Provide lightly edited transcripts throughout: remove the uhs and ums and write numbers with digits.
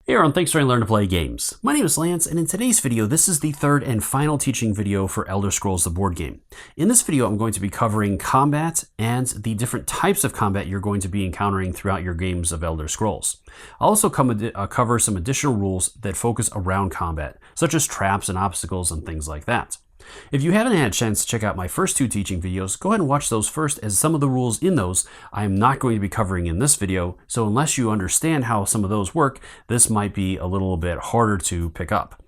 Hey everyone, thanks for learning to play games. My name is Lance, and in today's video, this is the third and final teaching video for Elder Scrolls the board game. In this video, I'm going to be covering combat and the different types of combat you're going to be encountering throughout your games of Elder Scrolls. I'll also cover some additional rules that focus around combat, such as traps and obstacles and things like that. If you haven't had a chance to check out my first two teaching videos, go ahead and watch those first, as some of the rules in those I am not going to be covering in this video, so unless you understand how some of those work, this might be a little bit harder to pick up.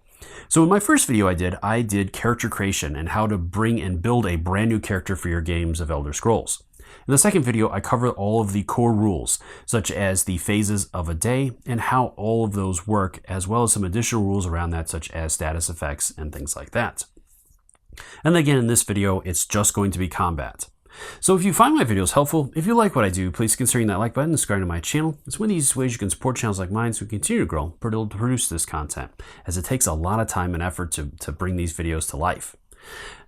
So in my first video I did character creation and how to bring and build a brand new character for your games of Elder Scrolls. In the second video, I covered all of the core rules, such as the phases of a day and how all of those work, as well as some additional rules around that, such as status effects and things like that. And again, in this video, it's just going to be combat. So if you find my videos helpful, if you like what I do, please consider hitting that like button and subscribing to my channel. It's one of the easiest ways you can support channels like mine so we continue to grow, to produce this content, as it takes a lot of time and effort to bring these videos to life.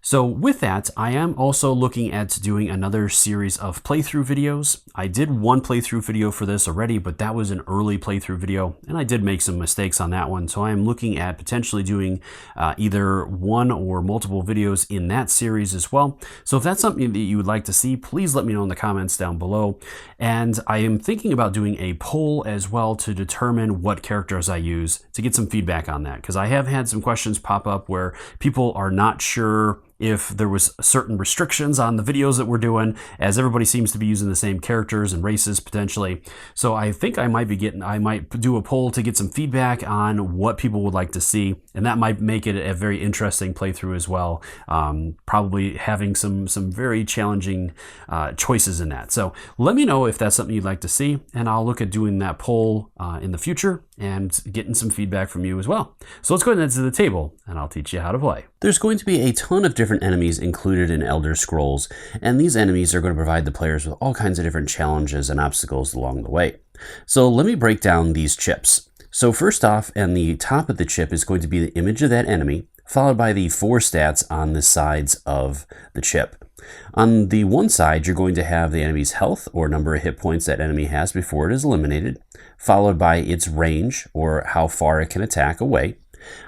So with that, I am also looking at doing another series of playthrough videos. I did one playthrough video for this already, but that was an early playthrough video, and I did make some mistakes on that one. So I am looking at potentially doing either one or multiple videos in that series as well. So if that's something that you would like to see, please let me know in the comments down below. And I am thinking about doing a poll as well to determine what characters I use, to get some feedback on that, because I have had some questions pop up where people are not sure if there was certain restrictions on the videos that we're doing, as everybody seems to be using the same characters and races potentially. So I think I might do a poll to get some feedback on what people would like to see, and that might make it a very interesting playthrough as well. Probably having some very challenging choices in that. So let me know if that's something you'd like to see, and I'll look at doing that poll in the future and getting some feedback from you as well. So let's go ahead and head to the table, and I'll teach you how to play. There's going to be a ton of different enemies included in Elder Scrolls, and these enemies are going to provide the players with all kinds of different challenges and obstacles along the way. So let me break down these chips. So first off, and the top of the chip is going to be the image of that enemy, followed by the 4 stats on the sides of the chip. On the one side, you're going to have the enemy's health, or number of hit points that enemy has before it is eliminated, followed by its range, or how far it can attack away.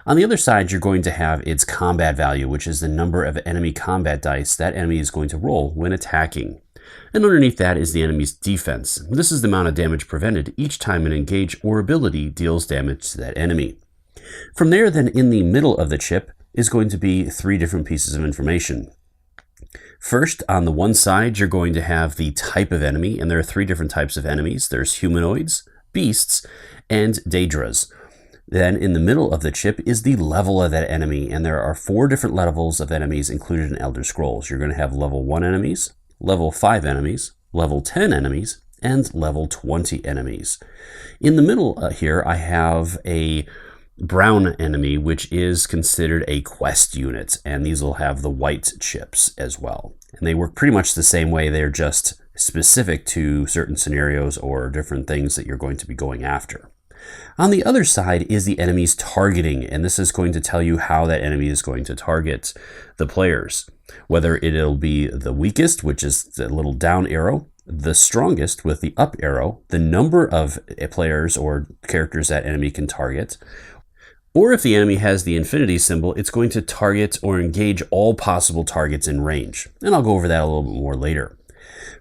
On the other side, you're going to have its combat value, which is the number of enemy combat dice that enemy is going to roll when attacking. And underneath that is the enemy's defense. This is the amount of damage prevented each time an engage or ability deals damage to that enemy. From there, then, in the middle of the chip is going to be 3 different pieces of information. First, on the one side, you're going to have the type of enemy, and there are 3 different types of enemies. There's humanoids, beasts, and daedras. Then in the middle of the chip is the level of that enemy, and there are 4 different levels of enemies included in Elder Scrolls. You're going to have level 1 enemies, level 5 enemies, level 10 enemies, and level 20 enemies. In the middle here, I have a brown enemy, which is considered a quest unit, and these will have the white chips as well. And they work pretty much the same way. They're just specific to certain scenarios or different things that you're going to be going after. On the other side is the enemy's targeting, and this is going to tell you how that enemy is going to target the players. Whether it'll be the weakest, which is the little down arrow, the strongest with the up arrow, the number of players or characters that enemy can target, or if the enemy has the infinity symbol, it's going to target or engage all possible targets in range. And I'll go over that a little bit more later.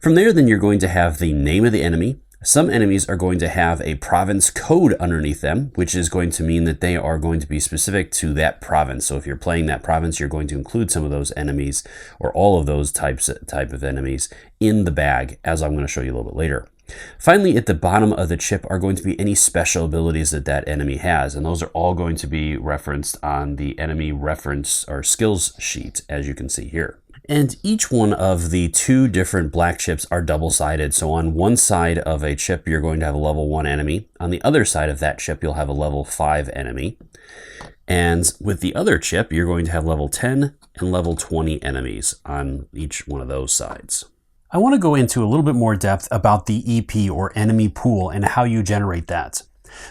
From there, then, you're going to have the name of the enemy. Some enemies are going to have a province code underneath them, which is going to mean that they are going to be specific to that province. So if you're playing that province, you're going to include some of those enemies, or all of those type of enemies, in the bag, as I'm going to show you a little bit later. Finally, at the bottom of the chip are going to be any special abilities that that enemy has, and those are all going to be referenced on the enemy reference or skills sheet, as you can see here. And each one of the 2 different black chips are double-sided. So on one side of a chip, you're going to have a level 1 enemy. On the other side of that chip, you'll have a level 5 enemy. And with the other chip, you're going to have level 10 and level 20 enemies on each one of those sides. I want to go into a little bit more depth about the EP, or enemy pool, and how you generate that.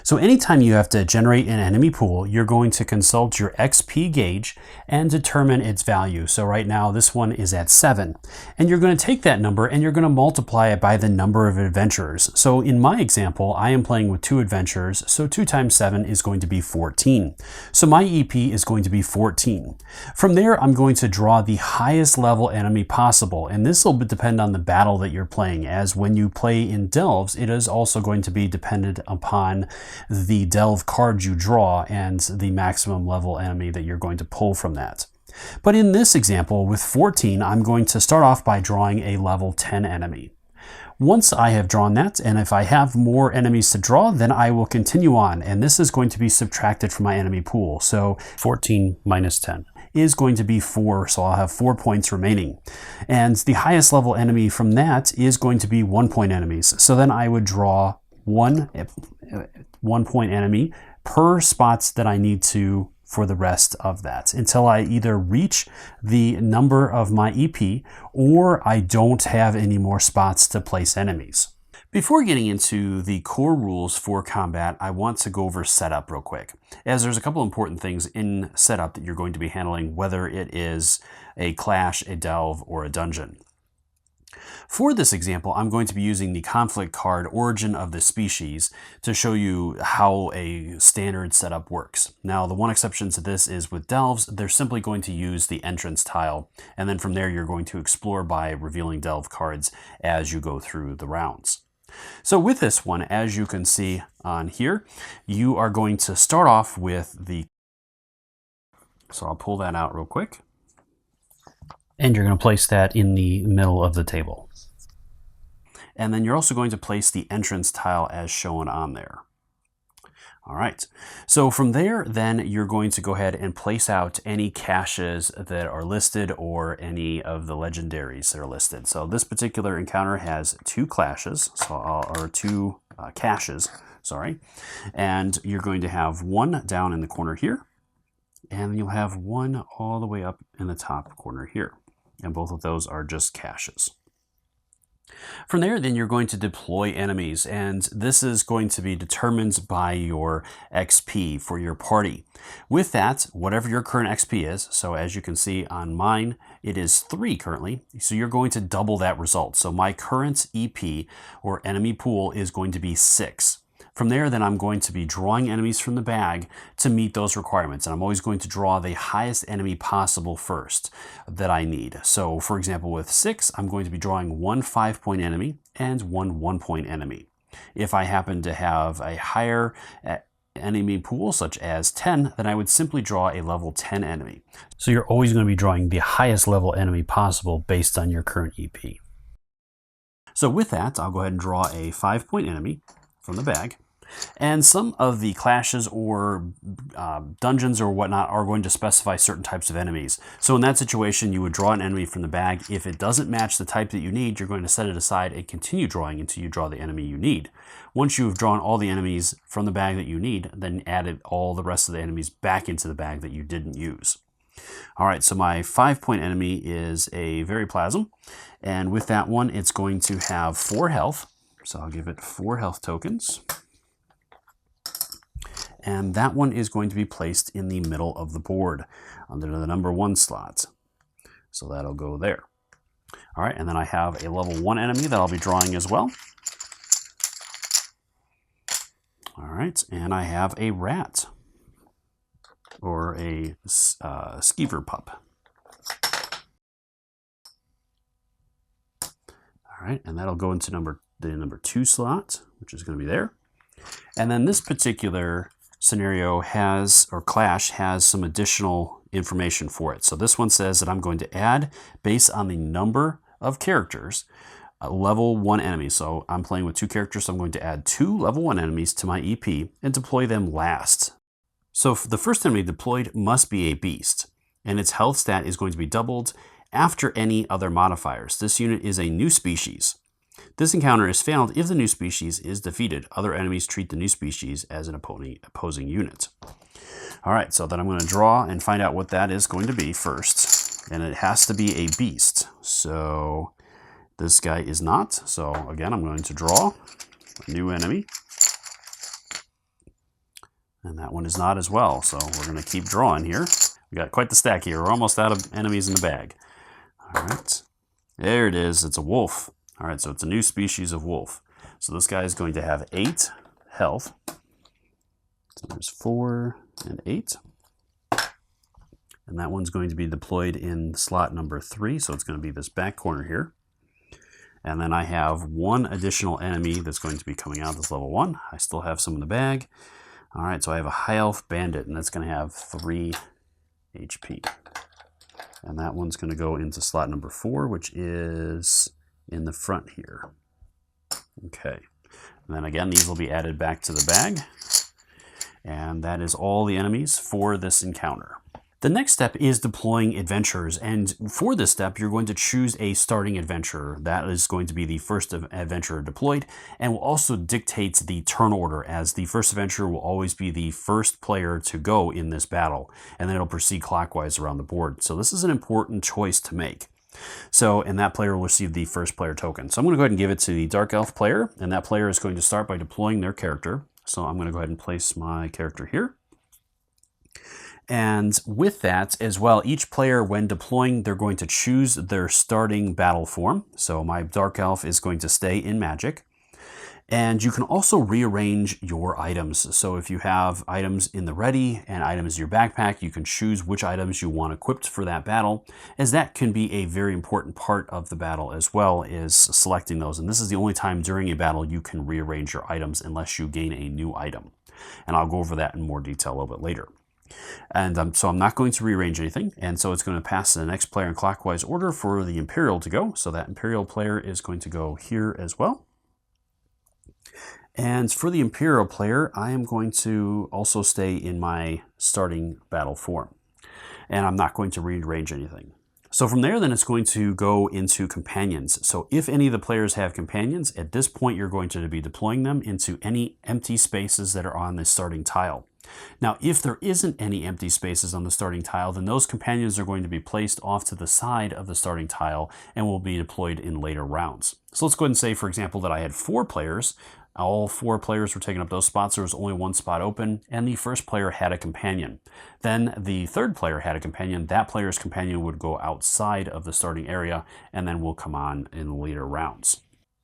So anytime you have to generate an enemy pool, you're going to consult your XP gauge and determine its value. So right now this one is at 7, and you're going to take that number and you're going to multiply it by the number of adventurers. So in my example, I am playing with 2 adventurers, so 2 times 7 is going to be 14. So my EP is going to be 14. From there, I'm going to draw the highest level enemy possible, and this will depend on the battle that you're playing, as when you play in delves, it is also going to be dependent upon the delve card you draw and the maximum level enemy that you're going to pull from that. But in this example, with 14, I'm going to start off by drawing a level 10 enemy. Once I have drawn that, and if I have more enemies to draw, then I will continue on, and this is going to be subtracted from my enemy pool. So 14 minus 10 is going to be 4, so I'll have 4 points remaining. And the highest level enemy from that is going to be 1 point enemies. So then I would draw 1 point enemy per spots that I need to for the rest of that, until I either reach the number of my EP or I don't have any more spots to place enemies. Before getting into the core rules for combat, I want to go over setup real quick, as there's a couple important things in setup that you're going to be handling, whether it is a clash, a delve, or a dungeon. For this example, I'm going to be using the conflict card Origin of the Species to show you how a standard setup works. Now, the one exception to this is with delves, they're simply going to use the entrance tile, and then from there you're going to explore by revealing delve cards as you go through the rounds. So with this one, as you can see on here, you are going to start off with the... So I'll pull that out real quick. And you're going to place that in the middle of the table. And then you're also going to place the entrance tile as shown on there. All right, so from there, then you're going to go ahead and place out any caches that are listed or any of the legendaries that are listed. So this particular encounter has 2 clashes, or 2 caches, sorry. And you're going to have 1 down in the corner here, and you'll have 1 all the way up in the top corner here. And both of those are just caches. From there, then you're going to deploy enemies, and this is going to be determined by your XP for your party. With that, whatever your current XP is, so as you can see on mine, it is 3 currently, so you're going to double that result. So my current EP, or enemy pool, is going to be 6. From there, then I'm going to be drawing enemies from the bag to meet those requirements. And I'm always going to draw the highest enemy possible first that I need. So for example, with 6, I'm going to be drawing 1 5-point enemy and 1 1-point enemy. If I happen to have a higher enemy pool, such as 10, then I would simply draw a level 10 enemy. So you're always going to be drawing the highest level enemy possible based on your current EP. So with that, I'll go ahead and draw a 5-point enemy from the bag. And some of the clashes or dungeons or whatnot are going to specify certain types of enemies. So in that situation, you would draw an enemy from the bag. If it doesn't match the type that you need, you're going to set it aside and continue drawing until you draw the enemy you need. Once you've drawn all the enemies from the bag that you need, then add all the rest of the enemies back into the bag that you didn't use. All right, so my 5-point enemy is a Veriplasm. And with that one, it's going to have 4 health. So I'll give it 4 health tokens. And that one is going to be placed in the middle of the board under the number 1 slot. So that'll go there. All right, and then I have a level 1 enemy that I'll be drawing as well. All right, and I have a rat, or a skeever pup. All right, and that'll go into the number 2 slot, which is going to be there. And then this particular scenario has, or clash has, some additional information for it. So this one says that I'm going to add, based on the number of characters, a level 1 enemy. So I'm playing with 2 characters, so I'm going to add 2 level 1 enemies to my EP and deploy them last. So the first enemy deployed must be a beast, and its health stat is going to be doubled after any other modifiers. This unit is a new species. This encounter is failed if the new species is defeated. Other enemies treat the new species as an opposing unit. All right, so then I'm going to draw and find out what that is going to be first. And it has to be a beast. So this guy is not. So again, I'm going to draw a new enemy. And that one is not as well, so we're going to keep drawing here. We got quite the stack here. We're almost out of enemies in the bag. All right, there it is. It's a wolf. All right, so it's a new species of wolf. So this guy is going to have 8 health. So there's 4 and 8. And that one's going to be deployed in slot number 3, so it's going to be this back corner here. And then I have 1 additional enemy that's going to be coming out this level 1. I still have some in the bag. All right, so I have a high elf bandit, and that's going to have 3 HP. And that one's going to go into slot number 4, which is in the front here. Okay. And then again, these will be added back to the bag. And that is all the enemies for this encounter. The next step is deploying adventurers, and for this step you're going to choose a starting adventurer. That is going to be the first adventurer deployed, and will also dictate the turn order, as the first adventurer will always be the first player to go in this battle, and then it'll proceed clockwise around the board. So this is an important choice to make. And that player will receive the first player token. So I'm going to go ahead and give it to the Dark Elf player, and that player is going to start by deploying their character. So I'm going to go ahead and place my character here. And with that as well, each player when deploying, they're going to choose their starting battle form. So my Dark Elf is going to stay in Magic. And you can also rearrange your items. So if you have items in the ready and items in your backpack, you can choose which items you want equipped for that battle, as that can be a very important part of the battle as well, is selecting those. And this is the only time during a battle you can rearrange your items unless you gain a new item. And I'll go over that in more detail a little bit later. And so I'm not going to rearrange anything, and so it's going to pass to the next player in clockwise order for the Imperial to go. So that Imperial player is going to go here as well. And for the Imperial player, I am going to also stay in my starting battle form, and I'm not going to rearrange anything. So from there, then it's going to go into companions. So if any of the players have companions, at this point you're going to be deploying them into any empty spaces that are on the starting tile. Now, if there isn't any empty spaces on the starting tile, then those companions are going to be placed off to the side of the starting tile and will be deployed in later rounds. So let's go ahead and say, for example, that I had 4 players. All 4 players were taking up those spots. There was only 1 spot open, and the first player had a companion. Then the third player had a companion. That player's companion would go outside of the starting area and then will come on in later rounds.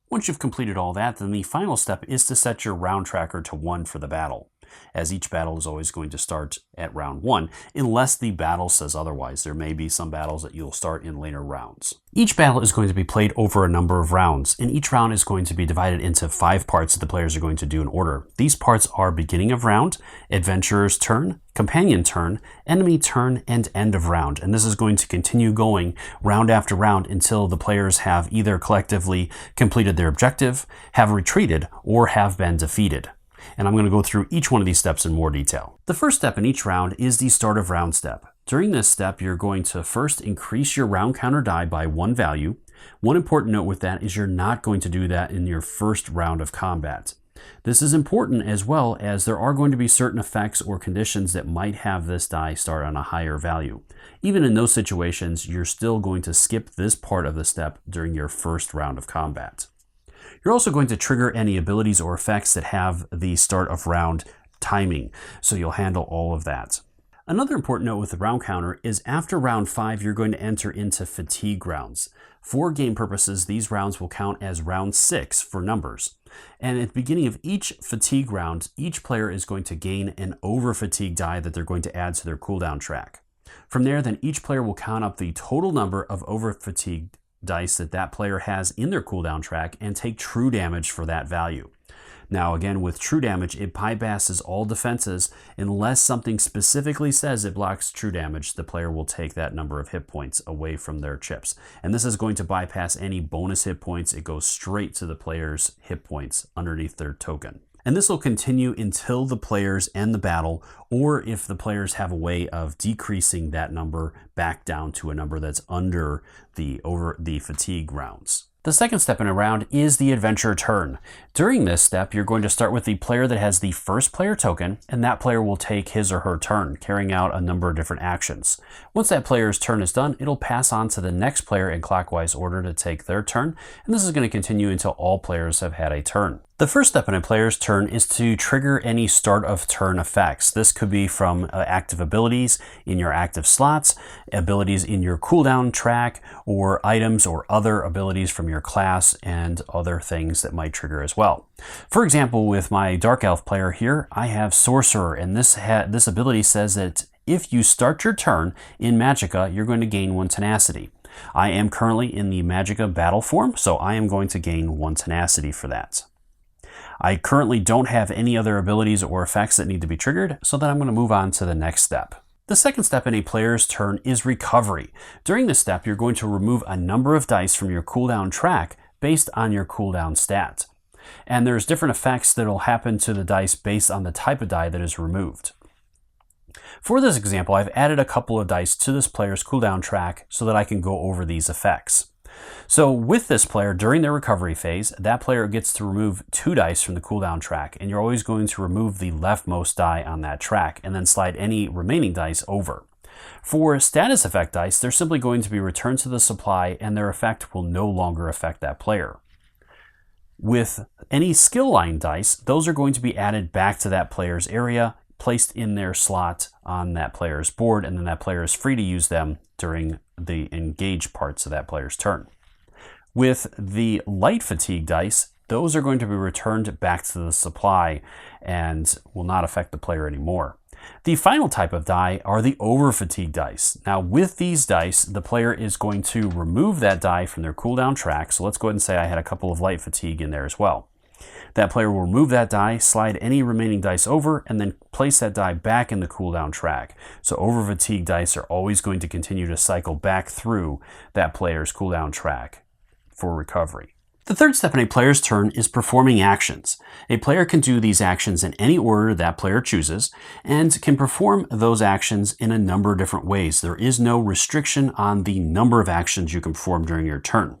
Once you've completed all that, then the final step is to set your round tracker to 1 for the battle, as each battle is always going to start at round 1, unless the battle says otherwise. There may be some battles that you'll start in later rounds. Each battle is going to be played over a number of rounds, and each round is going to be divided into 5 parts that the players are going to do in order. These parts are beginning of round, adventurer's turn, companion turn, enemy turn, and end of round. And this is going to continue going round after round until the players have either collectively completed their objective, have retreated, or have been defeated. And I'm going to go through each one of these steps in more detail. The first step in each round is the start of round step. During this step, you're going to first increase your round counter die by 1 value. One important note with that is you're not going to do that in your first round of combat. This is important as well, as there are going to be certain effects or conditions that might have this die start on a higher value. Even in those situations, you're still going to skip this part of the step during your first round of combat. You're also going to trigger any abilities or effects that have the start of round timing, so you'll handle all of that. Another important note with the round counter is after round 5, you're going to enter into fatigue rounds. For game purposes, these rounds will count as round 6 for numbers. And at the beginning of each fatigue round, each player is going to gain an over fatigue die that they're going to add to their cooldown track. From there, then each player will count up the total number of over fatigued dice that player has in their cooldown track and take true damage for that value. Now again, with true damage, it bypasses all defenses unless something specifically says it blocks true damage. The player will take that number of hit points away from their chips. And this is going to bypass any bonus hit points. It goes straight to the player's hit points underneath their token. And this will continue until the players end the battle, or if the players have a way of decreasing that number back down to a number that's under the fatigue rounds. The second step in a round is the adventure turn. During this step, you're going to start with the player that has the first player token, and that player will take his or her turn, carrying out a number of different actions. Once that player's turn is done, it'll pass on to the next player in clockwise order to take their turn, and this is going to continue until all players have had a turn. The first step in a player's turn is to trigger any start of turn effects. This could be from active abilities in your active slots, abilities in your cooldown track, or items or other abilities from your class and other things that might trigger as well. For example, with my Dark Elf player here, I have Sorcerer, and this ability says that if you start your turn in Magicka, you're going to gain 1 tenacity. I am currently in the Magicka battle form, so I am going to gain 1 tenacity for that. I currently don't have any other abilities or effects that need to be triggered, so then I'm going to move on to the next step. The second step in a player's turn is recovery. During this step, you're going to remove a number of dice from your cooldown track based on your cooldown stat. And there's different effects that will happen to the dice based on the type of die that is removed. For this example, I've added a couple of dice to this player's cooldown track so that I can go over these effects. So with this player, during their recovery phase, that player gets to remove 2 dice from the cooldown track, and you're always going to remove the leftmost die on that track and then slide any remaining dice over. For status effect dice, they're simply going to be returned to the supply, and their effect will no longer affect that player. With any skill line dice, those are going to be added back to that player's area, placed in their slot on that player's board, and then that player is free to use them during the engage parts of that player's turn. With the light fatigue dice, those are going to be returned back to the supply and will not affect the player anymore. The final type of die are the over fatigue dice. Now with these dice, the player is going to remove that die from their cooldown track. So let's go ahead and say I had a couple of light fatigue in there as well. That player will remove that die, slide any remaining dice over, and then place that die back in the cooldown track. So over fatigue dice are always going to continue to cycle back through that player's cooldown track for recovery. The third step in a player's turn is performing actions. A player can do these actions in any order that player chooses and can perform those actions in a number of different ways. There is no restriction on the number of actions you can perform during your turn.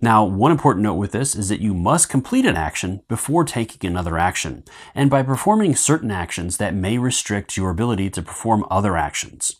Now, one important note with this is that you must complete an action before taking another action, and by performing certain actions that may restrict your ability to perform other actions.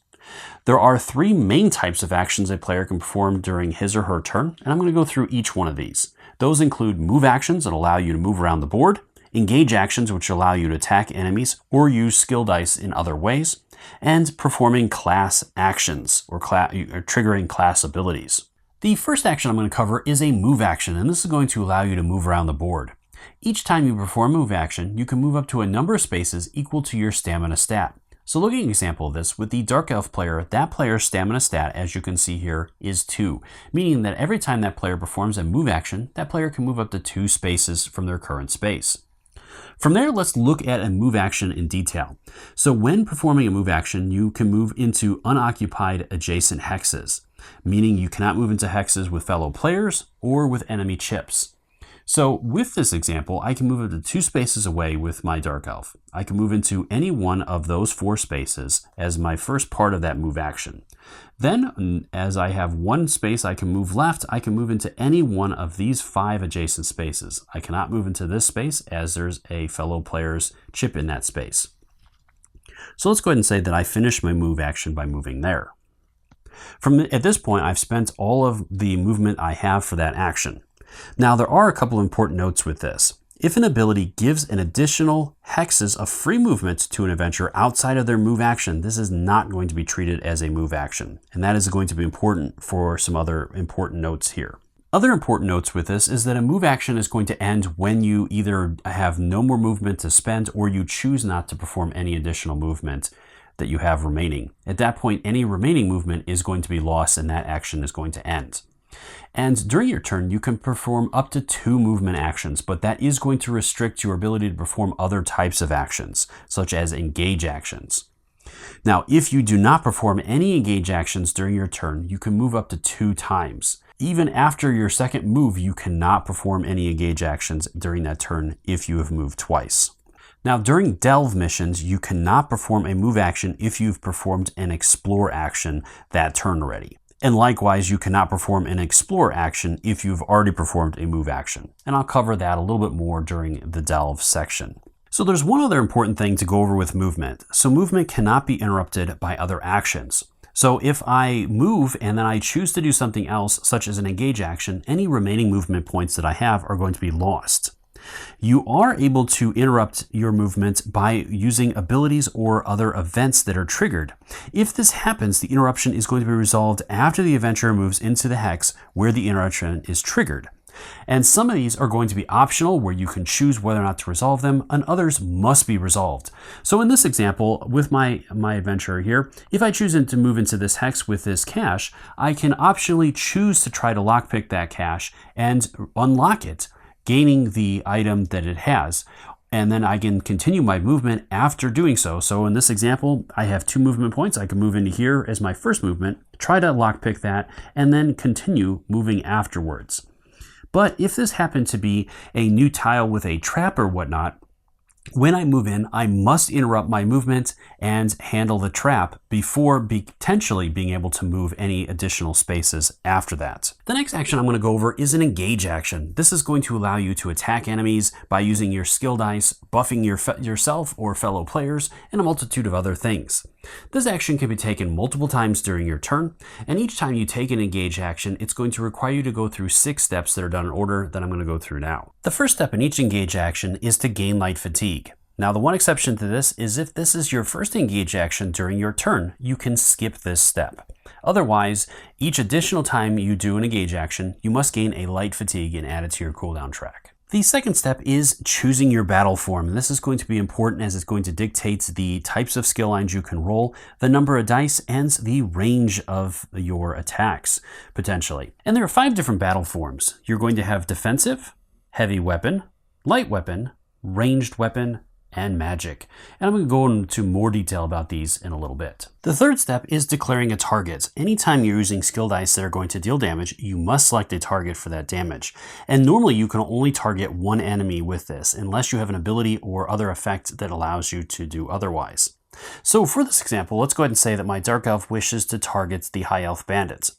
There are 3 main types of actions a player can perform during his or her turn, and I'm going to go through each one of these. Those include move actions that allow you to move around the board, engage actions which allow you to attack enemies or use skill dice in other ways, and performing class actions or triggering class abilities. The first action I'm going to cover is a move action, and this is going to allow you to move around the board. Each time you perform a move action, you can move up to a number of spaces equal to your stamina stat. So looking at an example of this, with the Dark Elf player, that player's stamina stat, as you can see here, is 2, meaning that every time that player performs a move action, that player can move up to 2 spaces from their current space. From there, let's look at a move action in detail. So when performing a move action, you can move into unoccupied adjacent hexes, meaning you cannot move into hexes with fellow players or with enemy chips. So with this example, I can move up to 2 spaces away with my Dark Elf. I can move into any one of those 4 spaces as my first part of that move action. Then, as I have 1 space I can move left, I can move into any one of these 5 adjacent spaces. I cannot move into this space as there's a fellow player's chip in that space. So let's go ahead and say that I finished my move action by moving there. At this point, I've spent all of the movement I have for that action. Now, there are a couple important notes with this. If an ability gives an additional hexes of free movement to an adventurer outside of their move action, this is not going to be treated as a move action. And that is going to be important for some other important notes here. Other important notes with this is that a move action is going to end when you either have no more movement to spend or you choose not to perform any additional movement that you have remaining. At that point, any remaining movement is going to be lost and that action is going to end. And during your turn, you can perform up to 2 movement actions, but that is going to restrict your ability to perform other types of actions, such as engage actions. Now, if you do not perform any engage actions during your turn, you can move up to 2 times. Even after your second move, you cannot perform any engage actions during that turn if you have moved twice. Now, during delve missions, you cannot perform a move action if you've performed an explore action that turn already. And likewise, you cannot perform an explore action if you've already performed a move action. And I'll cover that a little bit more during the delve section. So there's one other important thing to go over with movement. So movement cannot be interrupted by other actions. So if I move and then I choose to do something else, such as an engage action, any remaining movement points that I have are going to be lost. You are able to interrupt your movement by using abilities or other events that are triggered. If this happens, the interruption is going to be resolved after the adventurer moves into the hex where the interruption is triggered. And some of these are going to be optional, where you can choose whether or not to resolve them, and others must be resolved. So in this example, with my adventurer here, if I choose to move into this hex with this cache, I can optionally choose to try to lockpick that cache and unlock it, gaining the item that it has. And then I can continue my movement after doing so. So in this example, I have 2 movement points. I can move into here as my first movement, try to lockpick that, and then continue moving afterwards. But if this happened to be a new tile with a trap or whatnot, when I move in, I must interrupt my movement and handle the trap before potentially being able to move any additional spaces after that. The next action I'm going to go over is an engage action. This is going to allow you to attack enemies by using your skill dice, buffing yourself or fellow players, and a multitude of other things. This action can be taken multiple times during your turn, and each time you take an engage action, it's going to require you to go through 6 steps that are done in order that I'm going to go through now. The first step in each engage action is to gain light fatigue. Now, the one exception to this is if this is your first engage action during your turn, you can skip this step. Otherwise, each additional time you do an engage action, you must gain a light fatigue and add it to your cooldown track. The second step is choosing your battle form, and this is going to be important as it's going to dictate the types of skill lines you can roll, the number of dice, and the range of your attacks, potentially. And there are 5 different battle forms. You're going to have defensive, heavy weapon, light weapon, ranged weapon, and magic. And I'm going to go into more detail about these in a little bit. The third step is declaring a target. Anytime you're using skill dice that are going to deal damage, you must select a target for that damage. And normally you can only target one enemy with this, unless you have an ability or other effect that allows you to do otherwise. So for this example, let's go ahead and say that my Dark Elf wishes to target the High Elf Bandits.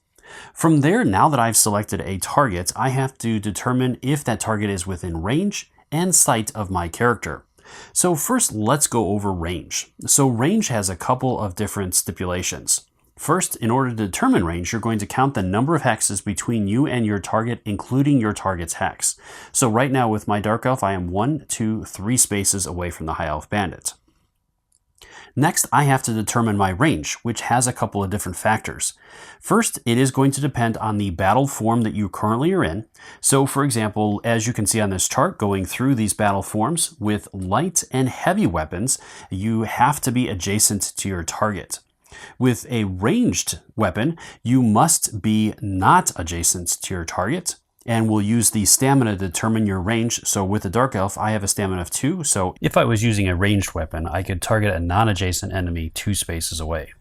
From there, now that I've selected a target, I have to determine if that target is within range and sight of my character. So first, let's go over range. So range has a couple of different stipulations. First, in order to determine range, you're going to count the number of hexes between you and your target, including your target's hex. So right now with my Dark Elf, I am 1, 2, 3 spaces away from the High Elf Bandit. Next, I have to determine my range, which has a couple of different factors. First, it is going to depend on the battle form that you currently are in. So for example, as you can see on this chart, going through these battle forms with light and heavy weapons, you have to be adjacent to your target. With a ranged weapon, you must be not adjacent to your target. And we'll use the stamina to determine your range. So with the Dark Elf, I have a stamina of 2. So if I was using a ranged weapon, I could target a non-adjacent enemy 2 spaces away.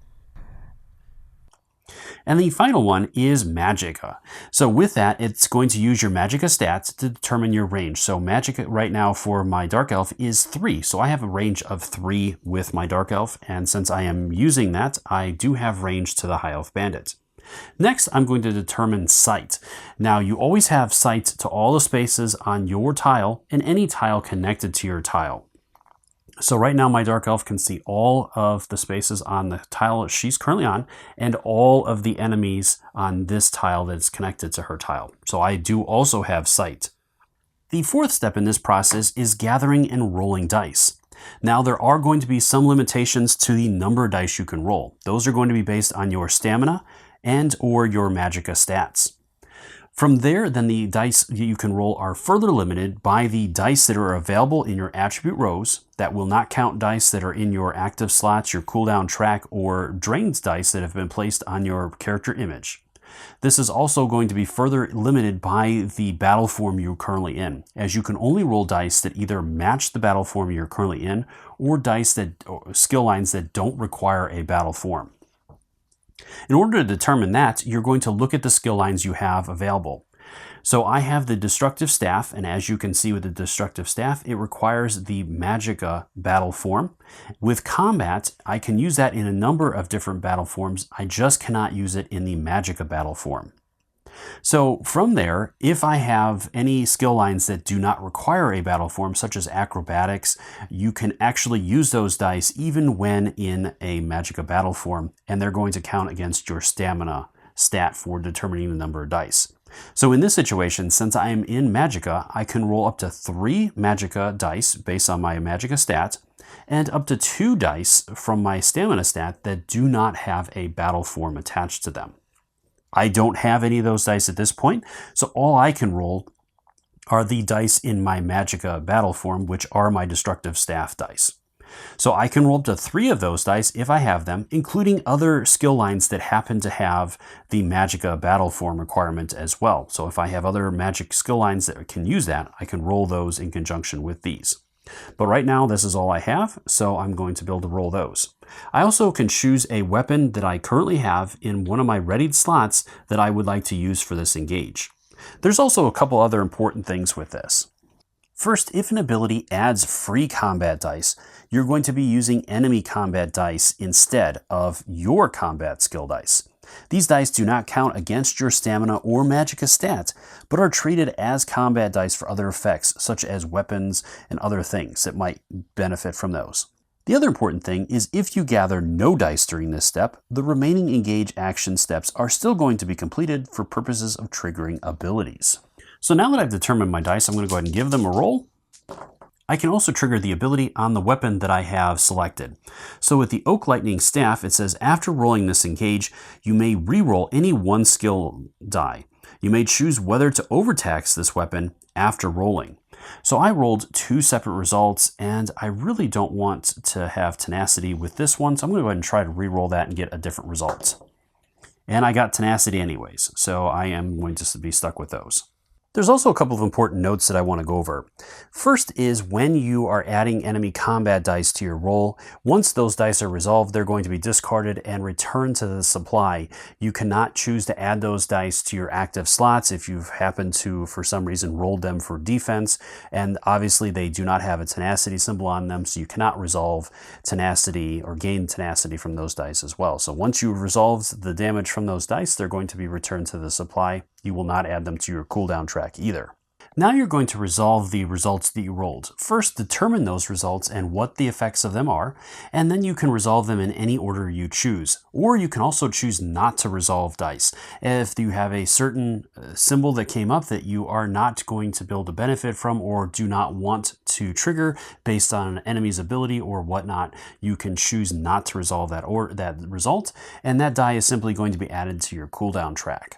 And the final one is Magicka. So with that, it's going to use your Magicka stats to determine your range. So Magicka right now for my Dark Elf is 3. So I have a range of 3 with my Dark Elf. And since I am using that, I do have range to the High Elf Bandit. Next, I'm going to determine sight. Now, you always have sight to all the spaces on your tile and any tile connected to your tile. So right now, my Dark Elf can see all of the spaces on the tile she's currently on and all of the enemies on this tile that's connected to her tile. So I do also have sight. The fourth step in this process is gathering and rolling dice. Now, there are going to be some limitations to the number of dice you can roll. Those are going to be based on your stamina and or your Magicka stats. From there, then the dice you can roll are further limited by the dice that are available in your attribute rows. That will not count dice that are in your active slots, your cooldown track, or drained dice that have been placed on your character image. This is also going to be further limited by the battle form you're currently in, as you can only roll dice that either match the battle form you're currently in or dice or skill lines that don't require a battle form. In order to determine that, you're going to look at the skill lines you have available. So I have the Destructive Staff, and as you can see with the Destructive Staff, it requires the Magicka battle form. With Combat, I can use that in a number of different battle forms. I just cannot use it in the Magicka battle form. So from there, if I have any skill lines that do not require a battle form, such as Acrobatics, you can actually use those dice even when in a Magicka battle form, and they're going to count against your stamina stat for determining the number of dice. So in this situation, since I am in Magicka, I can roll up to 3 Magicka dice based on my Magicka stat, and up to 2 dice from my stamina stat that do not have a battle form attached to them. I don't have any of those dice at this point, so all I can roll are the dice in my Magicka battle form, which are my destructive staff dice. So I can roll up to 3 of those dice if I have them, including other skill lines that happen to have the Magicka battle form requirement as well. So if I have other magic skill lines that can use that, I can roll those in conjunction with these. But right now, this is all I have, so I'm going to be able to roll those. I also can choose a weapon that I currently have in one of my readied slots that I would like to use for this engage. There's also a couple other important things with this. First, if an ability adds free combat dice, you're going to be using enemy combat dice instead of your combat skill dice. These dice do not count against your stamina or Magicka stats, but are treated as combat dice for other effects, such as weapons and other things that might benefit from those. The other important thing is if you gather no dice during this step, the remaining engage action steps are still going to be completed for purposes of triggering abilities. So now that I've determined my dice, I'm going to go ahead and give them a roll. I can also trigger the ability on the weapon that I have selected. So with the Oak Lightning Staff, it says after rolling this engage, you may re-roll any 1 skill die. You may choose whether to overtax this weapon after rolling. So I rolled 2 separate results, and I really don't want to have tenacity with this one, so I'm going to go ahead and try to re-roll that and get a different result. And I got tenacity anyways, so I am going to be stuck with those. There's also a couple of important notes that I want to go over. First is when you are adding enemy combat dice to your roll, once those dice are resolved, they're going to be discarded and returned to the supply. You cannot choose to add those dice to your active slots if you've happened to, for some reason, rolled them for defense, and obviously they do not have a tenacity symbol on them, so you cannot resolve tenacity or gain tenacity from those dice as well. So once you've resolved the damage from those dice, they're going to be returned to the supply. You will not add them to your cooldown track either. Now you're going to resolve the results that you rolled. First, determine those results and what the effects of them are, and then you can resolve them in any order you choose. Or you can also choose not to resolve dice. If you have a certain symbol that came up that you are not going to be able to benefit from or do not want to trigger based on an enemy's ability or whatnot, you can choose not to resolve that result, and that die is simply going to be added to your cooldown track.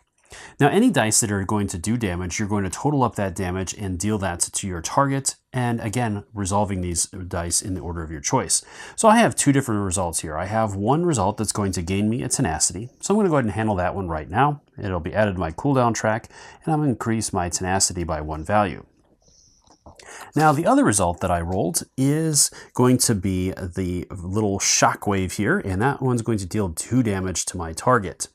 Now, any dice that are going to do damage, you're going to total up that damage and deal that to your target, and again, resolving these dice in the order of your choice. So I have 2 different results here. I have one result that's going to gain me a tenacity, so I'm going to go ahead and handle that one right now. It'll be added to my cooldown track, and I'm going to increase my tenacity by 1 value. Now, the other result that I rolled is going to be the little shockwave here, and that one's going to deal 2 damage to my target.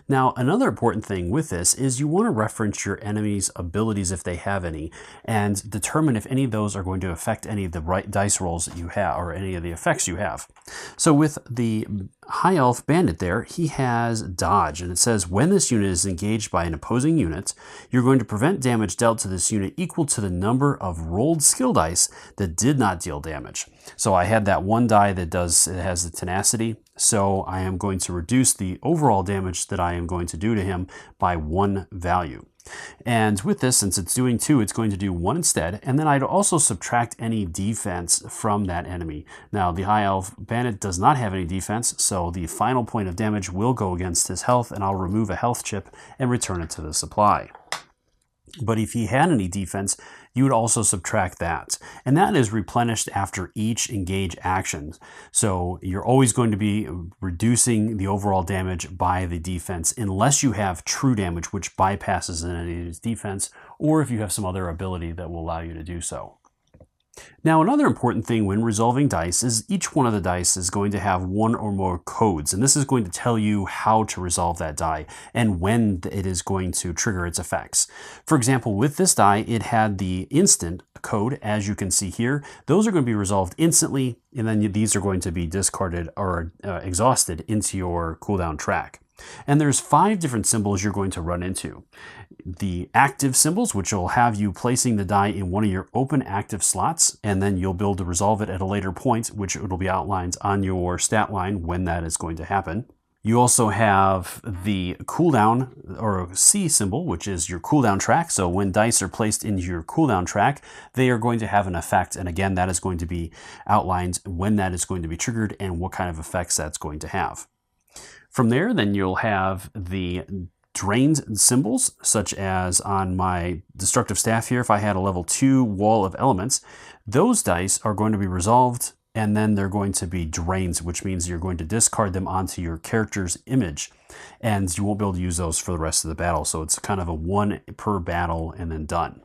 Now, another important thing with this is you want to reference your enemy's abilities if they have any, and determine if any of those are going to affect any of the dice rolls that you have, or any of the effects you have. So with the High Elf Bandit there, he has Dodge, and it says when this unit is engaged by an opposing unit, you're going to prevent damage dealt to this unit equal to the number of rolled skill dice that did not deal damage. So I had that one die that has the tenacity, so I am going to reduce the overall damage that I am going to do to him by 1 value. And with this, since it's doing 2, it's going to do 1 instead, and then I'd also subtract any defense from that enemy. Now, the High Elf Bandit does not have any defense, so the final point of damage will go against his health, and I'll remove a health chip and return it to the supply. But if he had any defense, you would also subtract that. And that is replenished after each engage action. So you're always going to be reducing the overall damage by the defense unless you have true damage, which bypasses any of his defense, or if you have some other ability that will allow you to do so. Now, another important thing when resolving dice is each one of the dice is going to have 1 or more codes, and this is going to tell you how to resolve that die and when it is going to trigger its effects. For example, with this die, it had the instant code, as you can see here. Those are going to be resolved instantly, and then these are going to be discarded or exhausted into your cooldown track. And there's 5 different symbols you're going to run into. The active symbols, which will have you placing the die in one of your open active slots, and then you'll be able to resolve it at a later point, which will be outlined on your stat line when that is going to happen. You also have the cooldown or C symbol, which is your cooldown track. So when dice are placed into your cooldown track, they are going to have an effect. And again, that is going to be outlined when that is going to be triggered and what kind of effects that's going to have. From there, then you'll have the drained symbols, such as on my destructive staff here, if I had a level 2 wall of elements, those dice are going to be resolved and then they're going to be drained, which means you're going to discard them onto your character's image, and you won't be able to use those for the rest of the battle. So it's kind of a 1 per battle and then done.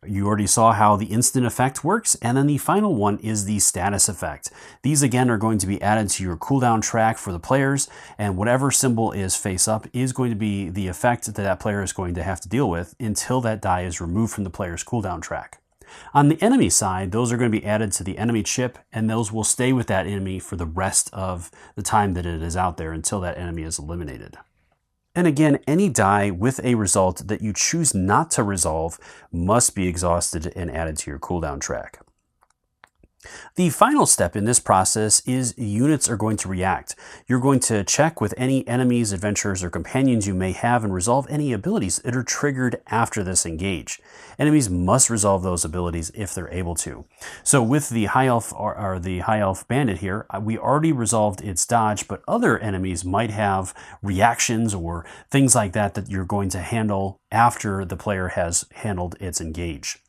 You already saw how the instant effect works, and then the final one is the status effect. These again are going to be added to your cooldown track for the players, and whatever symbol is face up is going to be the effect that that player is going to have to deal with until that die is removed from the player's cooldown track. On the enemy side, those are going to be added to the enemy chip, and those will stay with that enemy for the rest of the time that it is out there until that enemy is eliminated. And again, any die with a result that you choose not to resolve must be exhausted and added to your cooldown track. The final step in this process is units are going to react. You're going to check with any enemies, adventurers, or companions you may have and resolve any abilities that are triggered after this engage. Enemies must resolve those abilities if they're able to. So with the High Elf or the High Elf Bandit here, we already resolved its dodge, but other enemies might have reactions or things like that that you're going to handle after the player has handled its engage.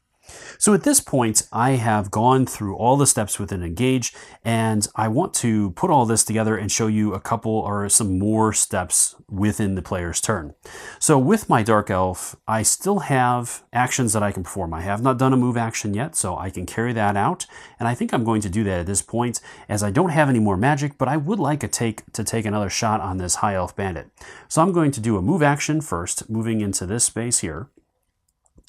So at this point, I have gone through all the steps within Engage, and I want to put all this together and show you a couple or some more steps within the player's turn. So with my Dark Elf, I still have actions that I can perform. I have not done a move action yet, so I can carry that out, and I think I'm going to do that at this point, as I don't have any more magic, but I would like to take another shot on this High Elf Bandit. So I'm going to do a move action first, moving into this space here.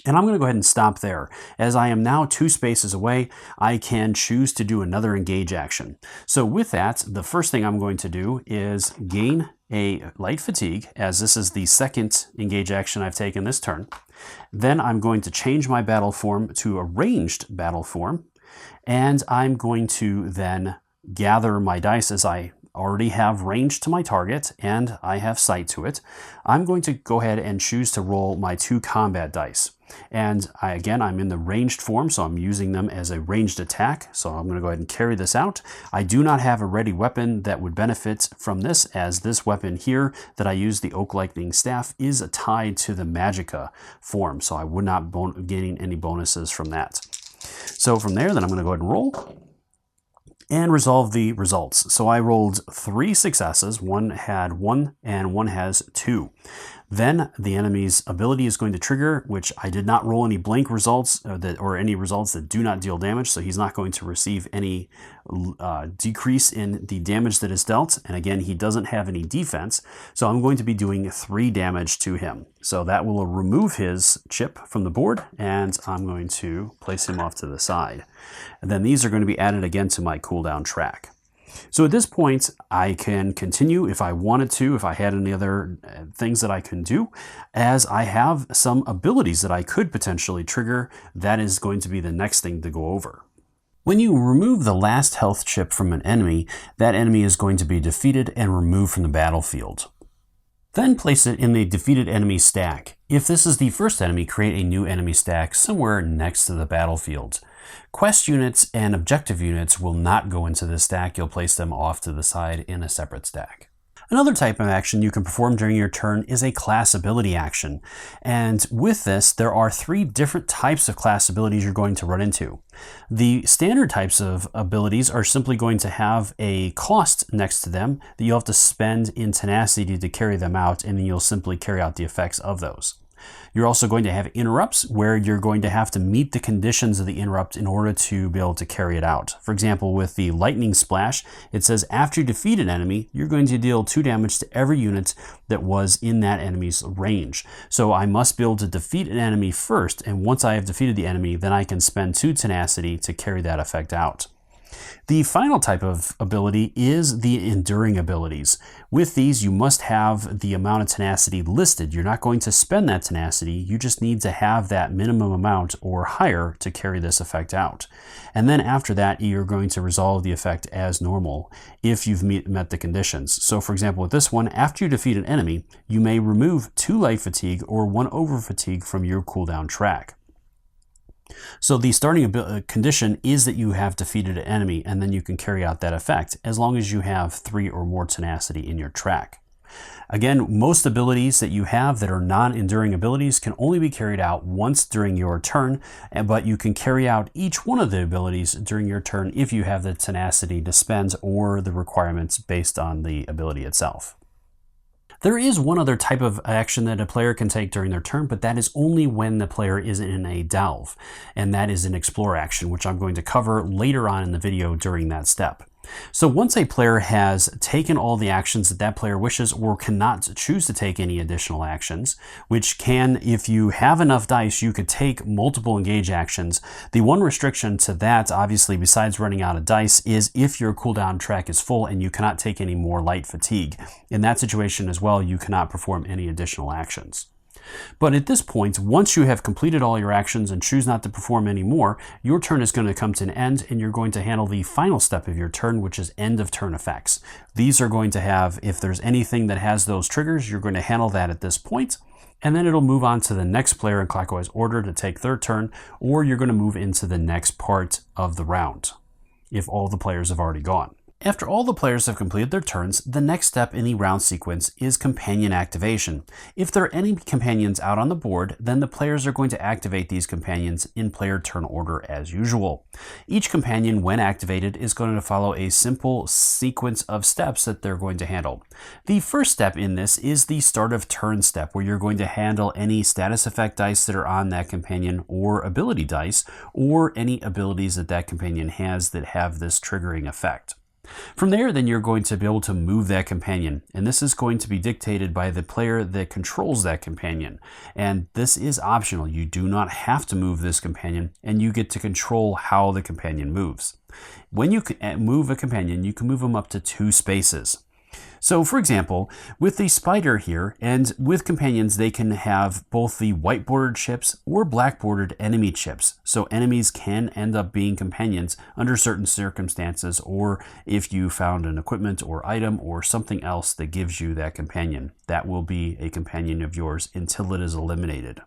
And I'm going to go ahead and stop there. As I am now 2 spaces away, I can choose to do another engage action. So with that, the first thing I'm going to do is gain a light fatigue, as this is the second engage action I've taken this turn. Then I'm going to change my battle form to a ranged battle form, and I'm going to then gather my dice as I already have range to my target and I have sight to it. I'm going to go ahead and choose to roll my 2 combat dice. And I'm in the ranged form, so I'm using them as a ranged attack. So I'm going to go ahead and carry this out. I do not have a ready weapon that would benefit from this, as this weapon here that I use, the Oak Lightning Staff, is tied to the Magicka form. So I would not be gaining any bonuses from that. So from there, then I'm going to go ahead and roll and resolve the results. So I rolled 3 successes. One had 1 and one has 2. Then the enemy's ability is going to trigger, which I did not roll any blank results or any results that do not deal damage, so he's not going to receive any decrease in the damage that is dealt. And again, he doesn't have any defense, so I'm going to be doing 3 damage to him. So that will remove his chip from the board, and I'm going to place him off to the side. And then these are going to be added again to my cooldown track. So at this point, I can continue if I wanted to, if I had any other things that I can do, as I have some abilities that I could potentially trigger. That is going to be the next thing to go over. When you remove the last health chip from an enemy, that enemy is going to be defeated and removed from the battlefield. Then place it in the defeated enemy stack. If this is the first enemy, create a new enemy stack somewhere next to the battlefield. Quest units and objective units will not go into this stack. You'll place them off to the side in a separate stack. Another type of action you can perform during your turn is a class ability action. And with this, there are 3 different types of class abilities you're going to run into. The standard types of abilities are simply going to have a cost next to them that you'll have to spend in tenacity to carry them out, and then you'll simply carry out the effects of those. You're also going to have interrupts, where you're going to have to meet the conditions of the interrupt in order to be able to carry it out. For example, with the lightning splash, it says after you defeat an enemy, you're going to deal 2 damage to every unit that was in that enemy's range. So I must be able to defeat an enemy first, and once I have defeated the enemy, then I can spend 2 tenacity to carry that effect out. The final type of ability is the enduring abilities. With these, you must have the amount of tenacity listed. You're not going to spend that tenacity, you just need to have that minimum amount or higher to carry this effect out. And then after that, you're going to resolve the effect as normal if you've met the conditions. So for example, with this one, after you defeat an enemy, you may remove 2 light fatigue or 1 over fatigue from your cooldown track. So the starting condition is that you have defeated an enemy, and then you can carry out that effect as long as you have 3 or more tenacity in your track. Again, most abilities that you have that are non-enduring abilities can only be carried out once during your turn, but you can carry out each one of the abilities during your turn if you have the tenacity to spend or the requirements based on the ability itself. There is one other type of action that a player can take during their turn, but that is only when the player is in a delve, and that is an explore action, which I'm going to cover later on in the video during that step. So once a player has taken all the actions that that player wishes or cannot choose to take any additional actions, which can, if you have enough dice, you could take multiple engage actions. The one restriction to that, obviously, besides running out of dice, is if your cooldown track is full and you cannot take any more light fatigue. In that situation as well, you cannot perform any additional actions. But at this point, once you have completed all your actions and choose not to perform any more, your turn is going to come to an end and you're going to handle the final step of your turn, which is end of turn effects. These are going to have, if there's anything that has those triggers, you're going to handle that at this point, and then it'll move on to the next player in clockwise order to take their turn, or you're going to move into the next part of the round if all the players have already gone. After all the players have completed their turns, the next step in the round sequence is companion activation. If there are any companions out on the board, then the players are going to activate these companions in player turn order as usual. Each companion, when activated, is going to follow a simple sequence of steps that they're going to handle. The first step in this is the start of turn step, where you're going to handle any status effect dice that are on that companion or ability dice, or any abilities that that companion has that have this triggering effect. From there, then you're going to be able to move that companion, and this is going to be dictated by the player that controls that companion. And this is optional. You do not have to move this companion, and you get to control how the companion moves. When you move a companion, you can move them up to 2 spaces. So for example, with the spider here, and with companions, they can have both the white bordered chips or black bordered enemy chips. So enemies can end up being companions under certain circumstances, or if you found an equipment or item or something else that gives you that companion. That will be a companion of yours until it is eliminated.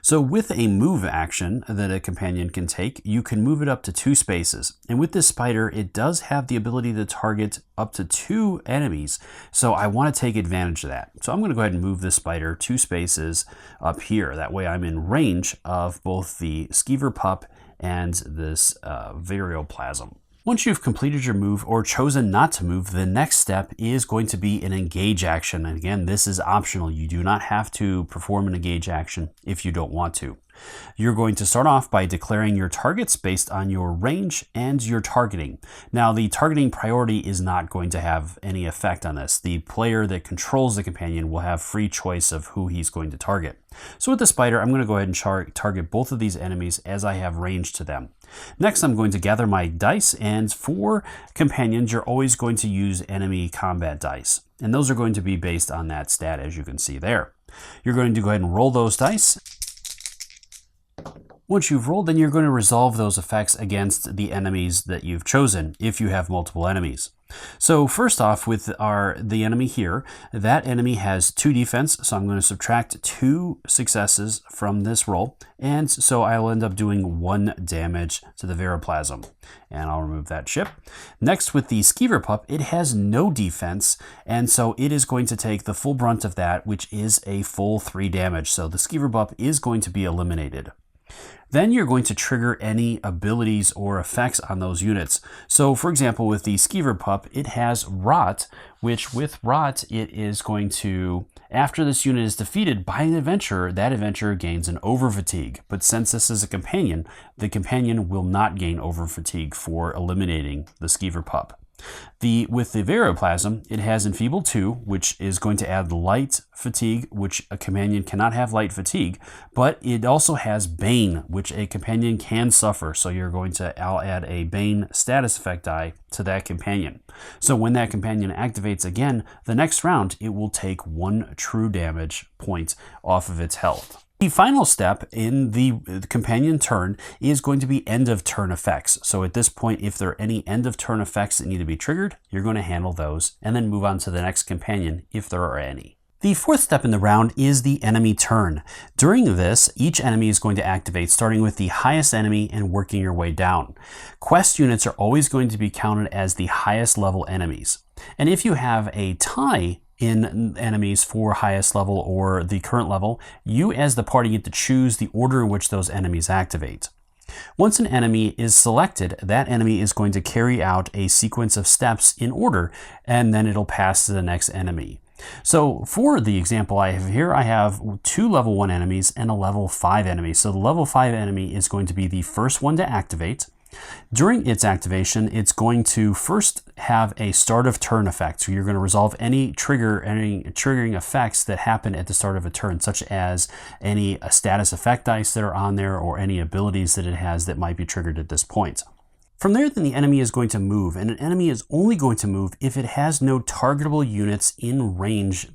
So with a move action that a companion can take, you can move it up to 2 spaces. And with this spider, it does have the ability to target up to 2 enemies. So I want to take advantage of that. So I'm going to go ahead and move this spider 2 spaces up here. That way I'm in range of both the skeever pup and this varioplasm. Once you've completed your move or chosen not to move, the next step is going to be an engage action. And again, this is optional. You do not have to perform an engage action if you don't want to. You're going to start off by declaring your targets based on your range and your targeting. Now, the targeting priority is not going to have any effect on this. The player that controls the companion will have free choice of who he's going to target. So with the spider, I'm going to go ahead and target both of these enemies as I have range to them. Next, I'm going to gather my dice, and for companions, you're always going to use enemy combat dice. And those are going to be based on that stat, as you can see there. You're going to go ahead and roll those dice. Once you've rolled, then you're going to resolve those effects against the enemies that you've chosen, if you have multiple enemies. So first off, with the enemy here, that enemy has 2 defense, so I'm going to subtract 2 successes from this roll, and so I'll end up doing 1 damage to the varioplasm. And I'll remove that chip. Next, with the skeever pup, it has no defense, and so it is going to take the full brunt of that, which is a full 3 damage. So the skeever pup is going to be eliminated. Then you're going to trigger any abilities or effects on those units. So for example, with the skeever pup, it has rot, which with rot, it is going to, after this unit is defeated by an adventurer, that adventurer gains an over fatigue. But since this is a companion, the companion will not gain over fatigue for eliminating the skeever pup. With the Varioplasm, it has Enfeeble 2, which is going to add light fatigue, which a companion cannot have light fatigue, but it also has Bane, which a companion can suffer. So I'll add a Bane status effect die to that companion. So when that companion activates again, the next round, it will take 1 true damage point off of its health. The final step in the companion turn is going to be end of turn effects. So at this point, if there are any end of turn effects that need to be triggered, you're going to handle those and then move on to the next companion if there are any. The fourth step in the round is the enemy turn. During this, each enemy is going to activate, starting with the highest enemy and working your way down. Quest units are always going to be counted as the highest level enemies. And if you have a tie in enemies for highest level or the current level, you as the party get to choose the order in which those enemies activate. Once an enemy is selected, that enemy is going to carry out a sequence of steps in order, and then it'll pass to the next enemy. So for the example I have here, I have 2 level 1 enemies and a level 5 enemy. So the level 5 enemy is going to be the first one to activate. During its activation, it's going to first have a start of turn effect. So you're going to resolve any triggering effects that happen at the start of a turn, such as any status effect dice that are on there or any abilities that it has that might be triggered at this point. From there, then the enemy is going to move, and an enemy is only going to move if it has no targetable units in range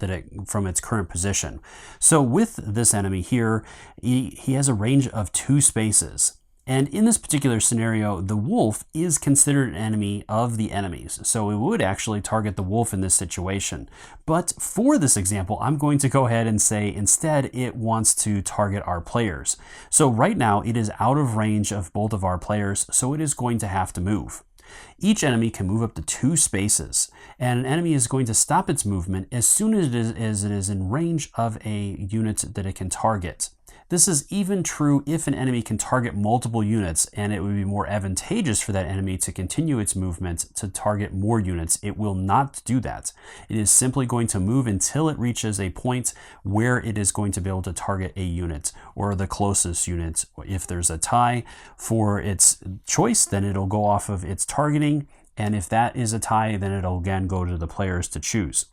from its current position. So with this enemy here, he has a range of 2 spaces. And in this particular scenario, the wolf is considered an enemy of the enemies. So it would actually target the wolf in this situation. But for this example, I'm going to go ahead and say instead it wants to target our players. So right now it is out of range of both of our players, so it is going to have to move. Each enemy can move up to 2 spaces, and an enemy is going to stop its movement as soon as it is in range of a unit that it can target. This is even true if an enemy can target multiple units, and it would be more advantageous for that enemy to continue its movement to target more units. It will not do that. It is simply going to move until it reaches a point where it is going to be able to target a unit or the closest unit. If there's a tie for its choice, then it'll go off of its targeting, and if that is a tie, then it'll again go to the players to choose.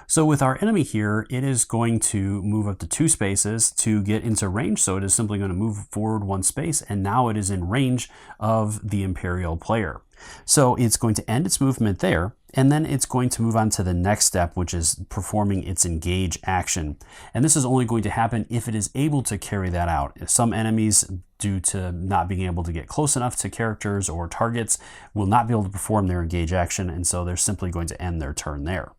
So with our enemy here, it is going to move up to 2 spaces to get into range. So it is simply going to move forward 1 space, and now it is in range of the Imperial player. So it's going to end its movement there, and then it's going to move on to the next step, which is performing its engage action. And this is only going to happen if it is able to carry that out. Some enemies, due to not being able to get close enough to characters or targets, will not be able to perform their engage action, and so they're simply going to end their turn there.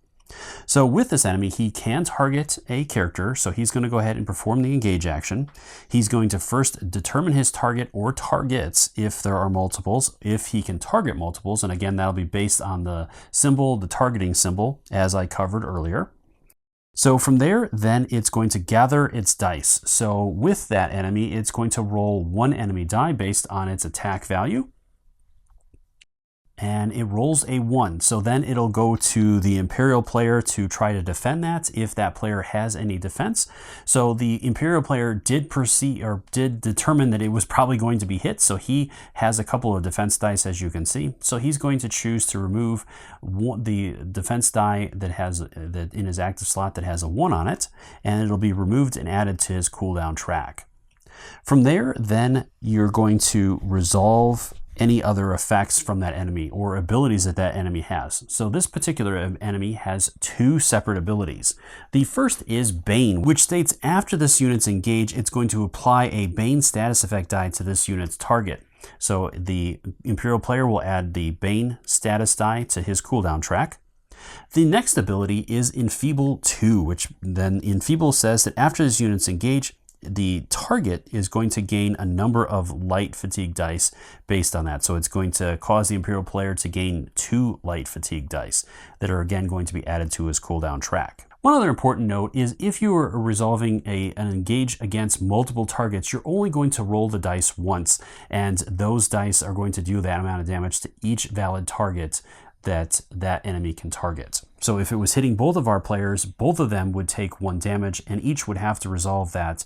So with this enemy, he can target a character, so he's going to go ahead and perform the engage action. He's going to first determine his target or targets if there are multiples, if he can target multiples, and again, that'll be based on the symbol, the targeting symbol, as I covered earlier. So from there, then it's going to gather its dice. So with that enemy, it's going to roll 1 enemy die based on its attack value. And it rolls a 1. So then it'll go to the Imperial player to try to defend that if that player has any defense. So the Imperial player did determine that it was probably going to be hit. So he has a couple of defense dice, as you can see. So he's going to choose to remove the defense die that in his active slot that has a 1 on it, and it'll be removed and added to his cooldown track. From there, then you're going to resolve any other effects from that enemy or abilities that that enemy has. So this particular enemy has 2 separate abilities. The first is Bane, which states after this unit's engage, it's going to apply a Bane status effect die to this unit's target. So the Imperial player will add the Bane status die to his cooldown track. The next ability is Enfeeble 2, which then Enfeeble says that after this unit's engage, the target is going to gain a number of light fatigue dice based on that. So it's going to cause the Imperial player to gain 2 light fatigue dice that are again going to be added to his cooldown track. One other important note is if you are resolving an engage against multiple targets, you're only going to roll the dice once, and those dice are going to do that amount of damage to each valid target that enemy can target. So if it was hitting both of our players, both of them would take 1 damage, and each would have to resolve that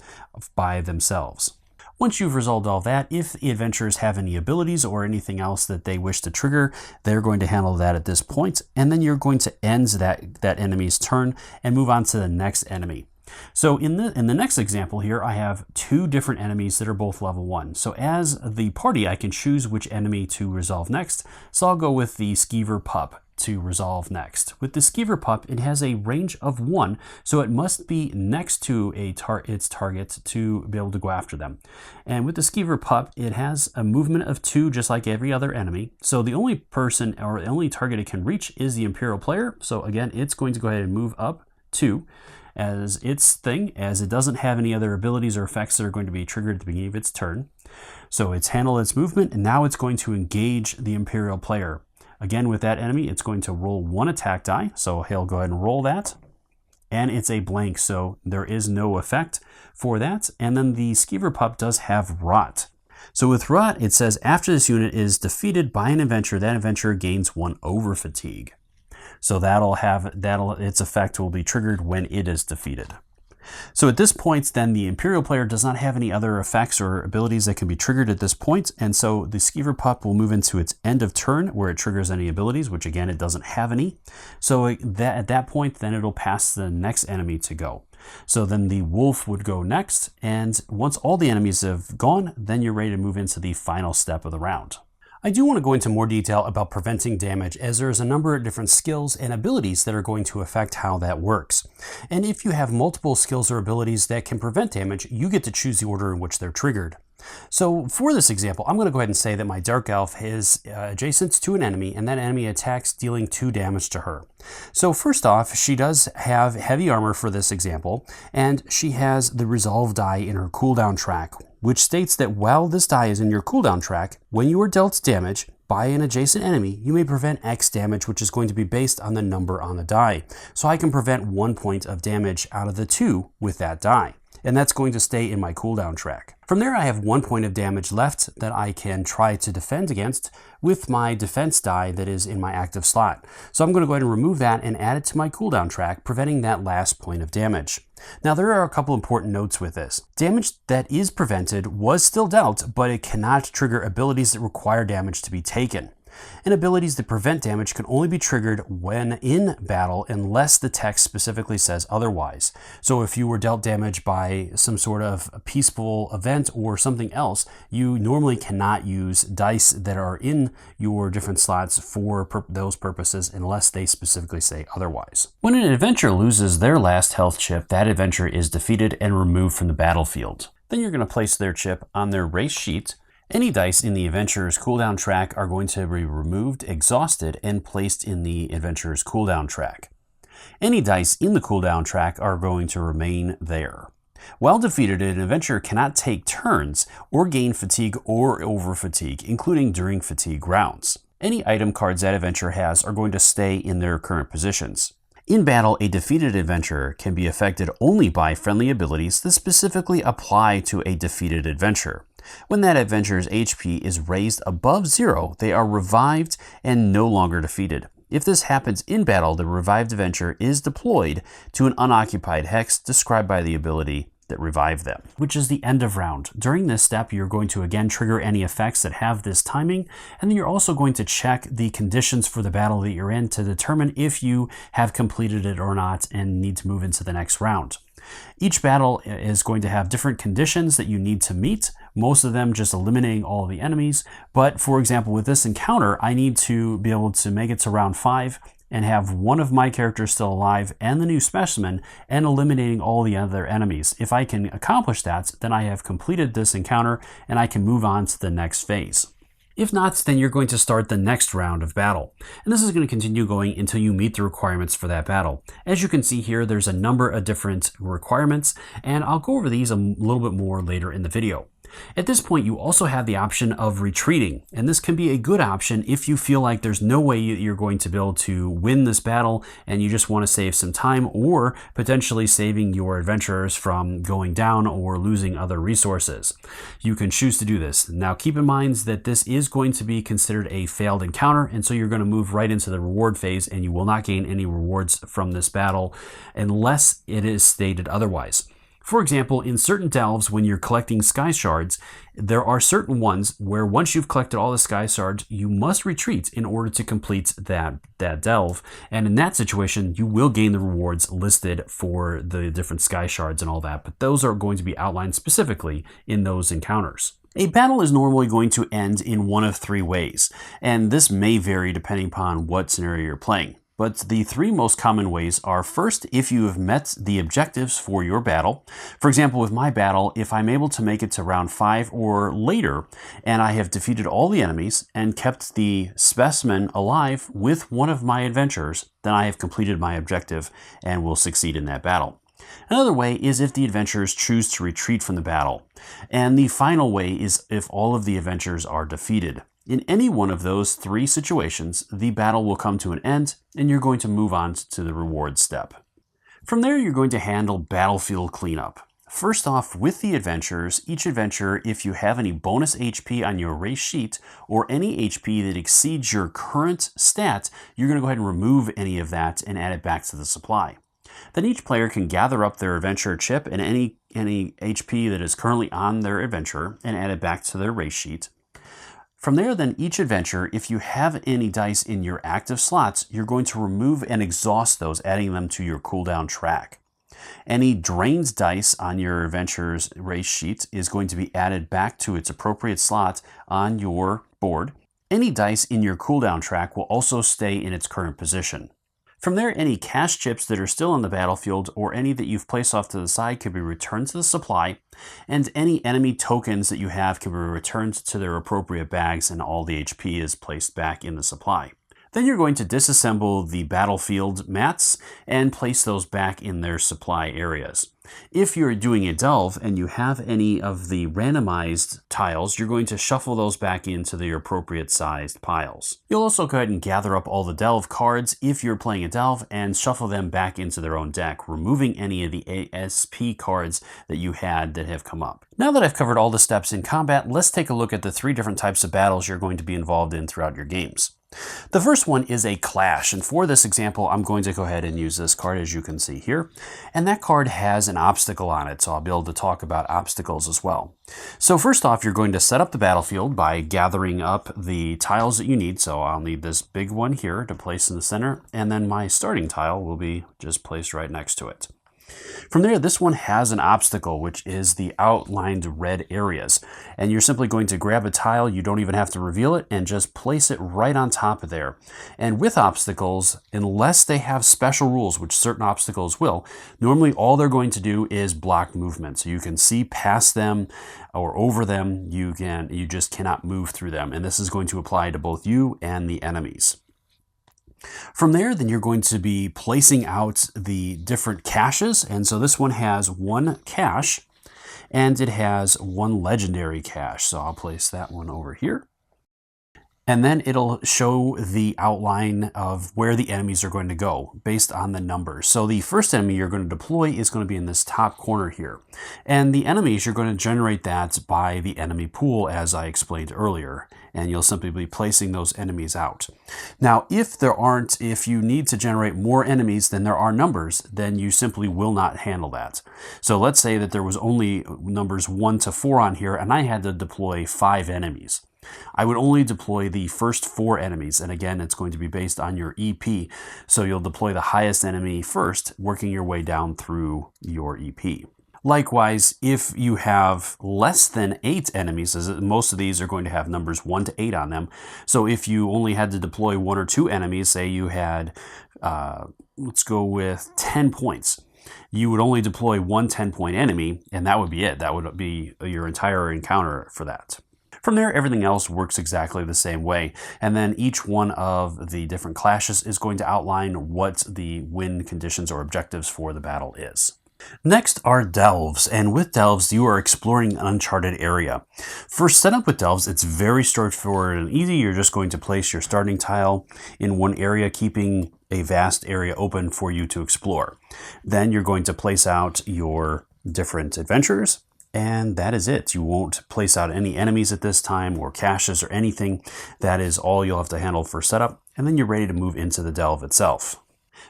by themselves. Once you've resolved all that, if the adventurers have any abilities or anything else that they wish to trigger, they're going to handle that at this point, and then you're going to end that enemy's turn and move on to the next enemy. So in the next example here, I have two different enemies that are both level 1. So as the party, I can choose which enemy to resolve next. So I'll go with the Skeever Pup to resolve next. With the Skeever Pup, it has a range of 1, so it must be next to its target to be able to go after them. And with the Skeever Pup, it has a movement of 2, just like every other enemy. So the only person or the only target it can reach is the Imperial player. So again, it's going to go ahead and move up 2 as its thing, as it doesn't have any other abilities or effects that are going to be triggered at the beginning of its turn. So it's handled its movement, and now it's going to engage the Imperial player. Again, with that enemy, it's going to roll 1 attack die, so he'll go ahead and roll that. And it's a blank, so there is no effect for that. And then the Skeever Pup does have Rot. So with Rot, it says after this unit is defeated by an adventurer, that adventurer gains 1 over fatigue. So its effect will be triggered when it is defeated. So at this point, then the Imperial player does not have any other effects or abilities that can be triggered at this point, and so the Skeever Pup will move into its end of turn where it triggers any abilities, which again, it doesn't have any. So at that point, then it'll pass the next enemy to go. So then the Wolf would go next, and once all the enemies have gone, then you're ready to move into the final step of the round. I do want to go into more detail about preventing damage, as there's a number of different skills and abilities that are going to affect how that works. And if you have multiple skills or abilities that can prevent damage, you get to choose the order in which they're triggered. So for this example, I'm going to go ahead and say that my Dark Elf is adjacent to an enemy, and that enemy attacks, dealing 2 damage to her. So first off, she does have heavy armor for this example, and she has the Resolve die in her cooldown track, which states that while this die is in your cooldown track, when you are dealt damage by an adjacent enemy, you may prevent X damage, which is going to be based on the number on the die. So I can prevent 1 point of damage out of the 2 with that die, and that's going to stay in my cooldown track. From there, I have 1 point of damage left that I can try to defend against with my defense die that is in my active slot. So I'm going to go ahead and remove that and add it to my cooldown track, preventing that last point of damage. Now, there are a couple important notes with this. Damage that is prevented was still dealt, but it cannot trigger abilities that require damage to be taken. And abilities that prevent damage can only be triggered when in battle unless the text specifically says otherwise. So if you were dealt damage by some sort of peaceful event or something else, you normally cannot use dice that are in your different slots for those purposes unless they specifically say otherwise. When an adventurer loses their last health chip, that adventurer is defeated and removed from the battlefield. Then you're going to place their chip on their race sheet. Any dice in the adventurer's cooldown track are going to be removed, exhausted, and placed in the adventurer's cooldown track. Any dice in the cooldown track are going to remain there. While defeated, an adventurer cannot take turns or gain fatigue or over fatigue, including during fatigue rounds. Any item cards that adventurer has are going to stay in their current positions. In battle, a defeated adventurer can be affected only by friendly abilities that specifically apply to a defeated adventurer. When that adventurer's HP is raised above 0, they are revived and no longer defeated. If this happens in battle, the revived adventurer is deployed to an unoccupied hex described by the ability that revive them, which is the end of round. During this step, you're going to again trigger any effects that have this timing, and then you're also going to check the conditions for the battle that you're in to determine if you have completed it or not and need to move into the next round. Each battle is going to have different conditions that you need to meet, most of them just eliminating all of the enemies. But for example, with this encounter, I need to be able to make it to round 5 and have one of my characters still alive and the new specimen and eliminating all the other enemies. If I can accomplish that, then I have completed this encounter and I can move on to the next phase. If not, then you're going to start the next round of battle. And this is going to continue going until you meet the requirements for that battle. As you can see here, there's a number of different requirements, and I'll go over these a little bit more later in the video. At this point, you also have the option of retreating, and this can be a good option if you feel like there's no way you're going to be able to win this battle and you just want to save some time, or potentially saving your adventurers from going down or losing other resources. You can choose to do this. Now keep in mind that this is going to be considered a failed encounter, and so you're going to move right into the reward phase and you will not gain any rewards from this battle unless it is stated otherwise. For example, in certain delves, when you're collecting sky shards, there are certain ones where once you've collected all the sky shards, you must retreat in order to complete that delve. And in that situation, you will gain the rewards listed for the different sky shards and all that, but those are going to be outlined specifically in those encounters. A battle is normally going to end in one of three ways, and this may vary depending upon what scenario you're playing. But the three most common ways are: first, if you have met the objectives for your battle. For example, with my battle, if I'm able to make it to round 5 or later, and I have defeated all the enemies and kept the specimen alive with one of my adventurers, then I have completed my objective and will succeed in that battle. Another way is if the adventurers choose to retreat from the battle. And the final way is if all of the adventurers are defeated. In any one of those three situations, the battle will come to an end and you're going to move on to the reward step. From there, you're going to handle battlefield cleanup. First off, with the adventurers, each adventurer, if you have any bonus HP on your race sheet or any HP that exceeds your current stat, you're going to go ahead and remove any of that and add it back to the supply. Then each player can gather up their adventurer chip and any HP that is currently on their adventurer and add it back to their race sheet. From there, then, each adventurer, if you have any dice in your active slots, you're going to remove and exhaust those, adding them to your cooldown track. Any drained dice on your adventurer's race sheet is going to be added back to its appropriate slot on your board. Any dice in your cooldown track will also stay in its current position. From there, any cash chips that are still on the battlefield or any that you've placed off to the side can be returned to the supply, and any enemy tokens that you have can be returned to their appropriate bags and all the HP is placed back in the supply. Then you're going to disassemble the battlefield mats and place those back in their supply areas. If you're doing a delve and you have any of the randomized tiles, you're going to shuffle those back into their appropriate sized piles. You'll also go ahead and gather up all the delve cards if you're playing a delve and shuffle them back into their own deck, removing any of the ASP cards that you had that have come up. Now that I've covered all the steps in combat, let's take a look at the three different types of battles you're going to be involved in throughout your games. The first one is a clash, and for this example, I'm going to go ahead and use this card, as you can see here. And that card has an obstacle on it, so I'll be able to talk about obstacles as well. So first off, you're going to set up the battlefield by gathering up the tiles that you need. So I'll need this big one here to place in the center, and then my starting tile will be just placed right next to it. From there, this one has an obstacle, which is the outlined red areas. And you're simply going to grab a tile, you don't even have to reveal it, and just place it right on top of there. And with obstacles, unless they have special rules, which certain obstacles will, normally all they're going to do is block movement. So you can see past them or over them, you just cannot move through them. And this is going to apply to both you and the enemies. From there, then you're going to be placing out the different caches. And so this one has one cache and it has one legendary cache. So I'll place that one over here. And then it'll show the outline of where the enemies are going to go based on the numbers. So the first enemy you're going to deploy is going to be in this top corner here. And the enemies, you're going to generate that by the enemy pool, as I explained earlier. And you'll simply be placing those enemies out. Now, if you need to generate more enemies than there are numbers, then you simply will not handle that. So let's say that there was only numbers 1 to 4 on here, and I had to deploy 5 enemies. I would only deploy the first 4 enemies, and again, it's going to be based on your EP. So you'll deploy the highest enemy first, working your way down through your EP. Likewise, if you have less than 8 enemies, as most of these are going to have numbers 1 to 8 on them. So if you only had to deploy 1 or 2 enemies, say you had, let's go with 10 points. You would only deploy 1 10-point enemy, and that would be it. That would be your entire encounter for that. From there, everything else works exactly the same way. And then each one of the different clashes is going to outline what the win conditions or objectives for the battle is. Next are delves, and with delves you are exploring an uncharted area. For setup with delves, it's very straightforward and easy. You're just going to place your starting tile in one area, keeping a vast area open for you to explore. Then you're going to place out your different adventurers, and that is it. You won't place out any enemies at this time or caches or anything. That is all you'll have to handle for setup, and then you're ready to move into the delve itself.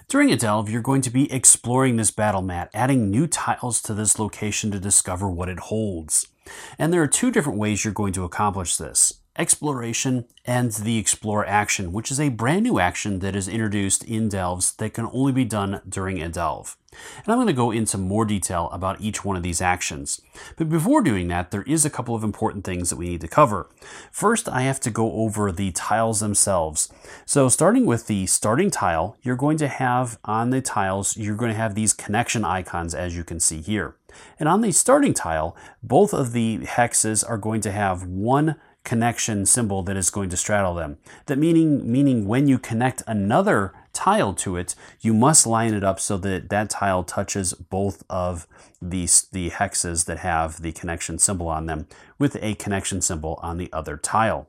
During a delve, you're going to be exploring this battle mat, adding new tiles to this location to discover what it holds. And there are two different ways you're going to accomplish this: exploration and the explore action, which is a brand new action that is introduced in delves that can only be done during a delve. And I'm going to go into more detail about each one of these actions. But before doing that, there is a couple of important things that we need to cover. First, I have to go over the tiles themselves. So starting with the starting tile, you're going to have on the tiles, you're going to have these connection icons, as you can see here. And on the starting tile, both of the hexes are going to have one connection symbol that is going to straddle them. That meaning when you connect another tile to it, you must line it up so that that tile touches both of the hexes that have the connection symbol on them with a connection symbol on the other tile.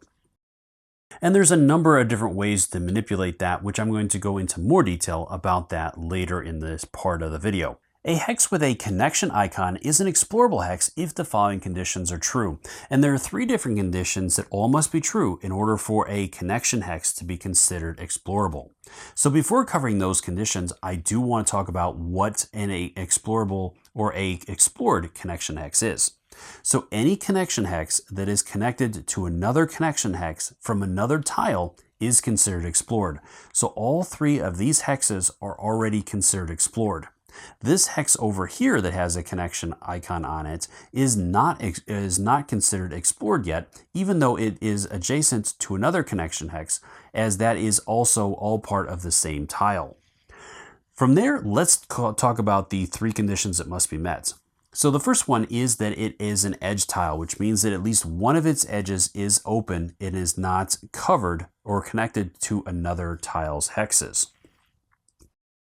And there's a number of different ways to manipulate that, which I'm going to go into more detail about that later in this part of the video. A hex with a connection icon is an explorable hex if the following conditions are true. And there are three different conditions that all must be true in order for a connection hex to be considered explorable. So before covering those conditions, I do want to talk about what an explorable or a explored connection hex is. So any connection hex that is connected to another connection hex from another tile is considered explored. So all three of these hexes are already considered explored. This hex over here that has a connection icon on it is not considered explored yet, even though it is adjacent to another connection hex, as that is also all part of the same tile. From there, let's talk about the three conditions that must be met. So the first one is that it is an edge tile, which means that at least one of its edges is open. It is not covered or connected to another tile's hexes.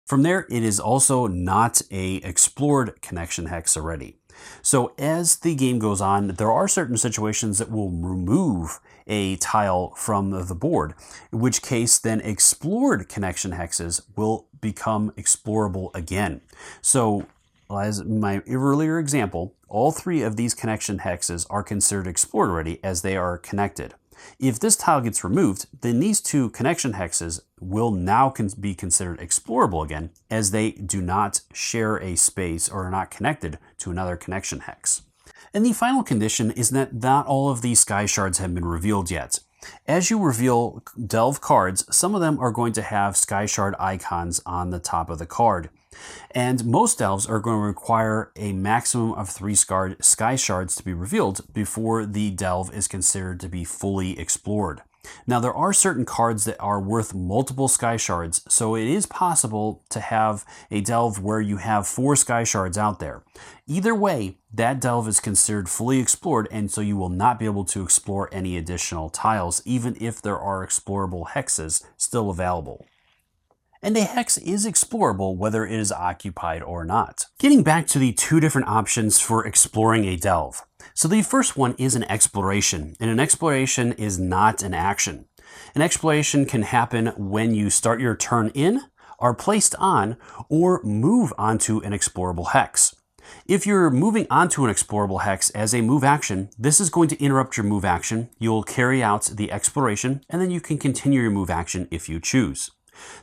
From there, it is also not a explored connection hex already. So as the game goes on, there are certain situations that will remove a tile from the board, in which case then explored connection hexes will become explorable again. So as in my earlier example, all three of these connection hexes are considered explored already as they are connected. If this tile gets removed, then these two connection hexes will now be considered explorable again, as they do not share a space or are not connected to another connection hex. And the final condition is that not all of these sky shards have been revealed yet. As you reveal delve cards, some of them are going to have sky shard icons on the top of the card. And most delves are going to require a maximum of 3 sky shards to be revealed before the delve is considered to be fully explored. Now, there are certain cards that are worth multiple sky shards, so it is possible to have a delve where you have 4 sky shards out there. Either way, that delve is considered fully explored, and so you will not be able to explore any additional tiles, even if there are explorable hexes still available. And a hex is explorable whether it is occupied or not. Getting back to the two different options for exploring a delve. So the first one is an exploration, and an exploration is not an action. An exploration can happen when you start your turn in, are placed on, or move onto an explorable hex. If you're moving onto an explorable hex as a move action, this is going to interrupt your move action. You'll carry out the exploration, and then you can continue your move action if you choose.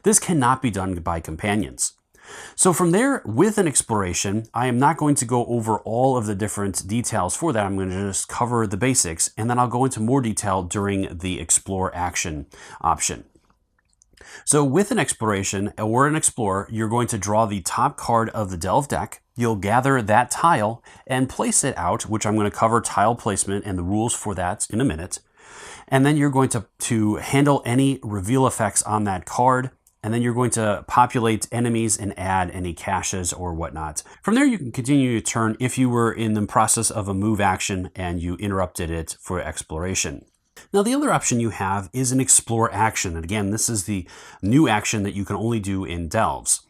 This cannot be done by companions. So from there, with an exploration, I am not going to go over all of the different details for that. I'm going to just cover the basics, and then I'll go into more detail during the explore action option. So with an exploration or an explorer, you're going to draw the top card of the delve deck. You'll gather that tile and place it out, which I'm going to cover tile placement and the rules for that in a minute. And then you're going to handle any reveal effects on that card. And then you're going to populate enemies and add any caches or whatnot. From there, you can continue your turn if you were in the process of a move action and you interrupted it for exploration. Now, the other option you have is an explore action. And again, this is the new action that you can only do in delves.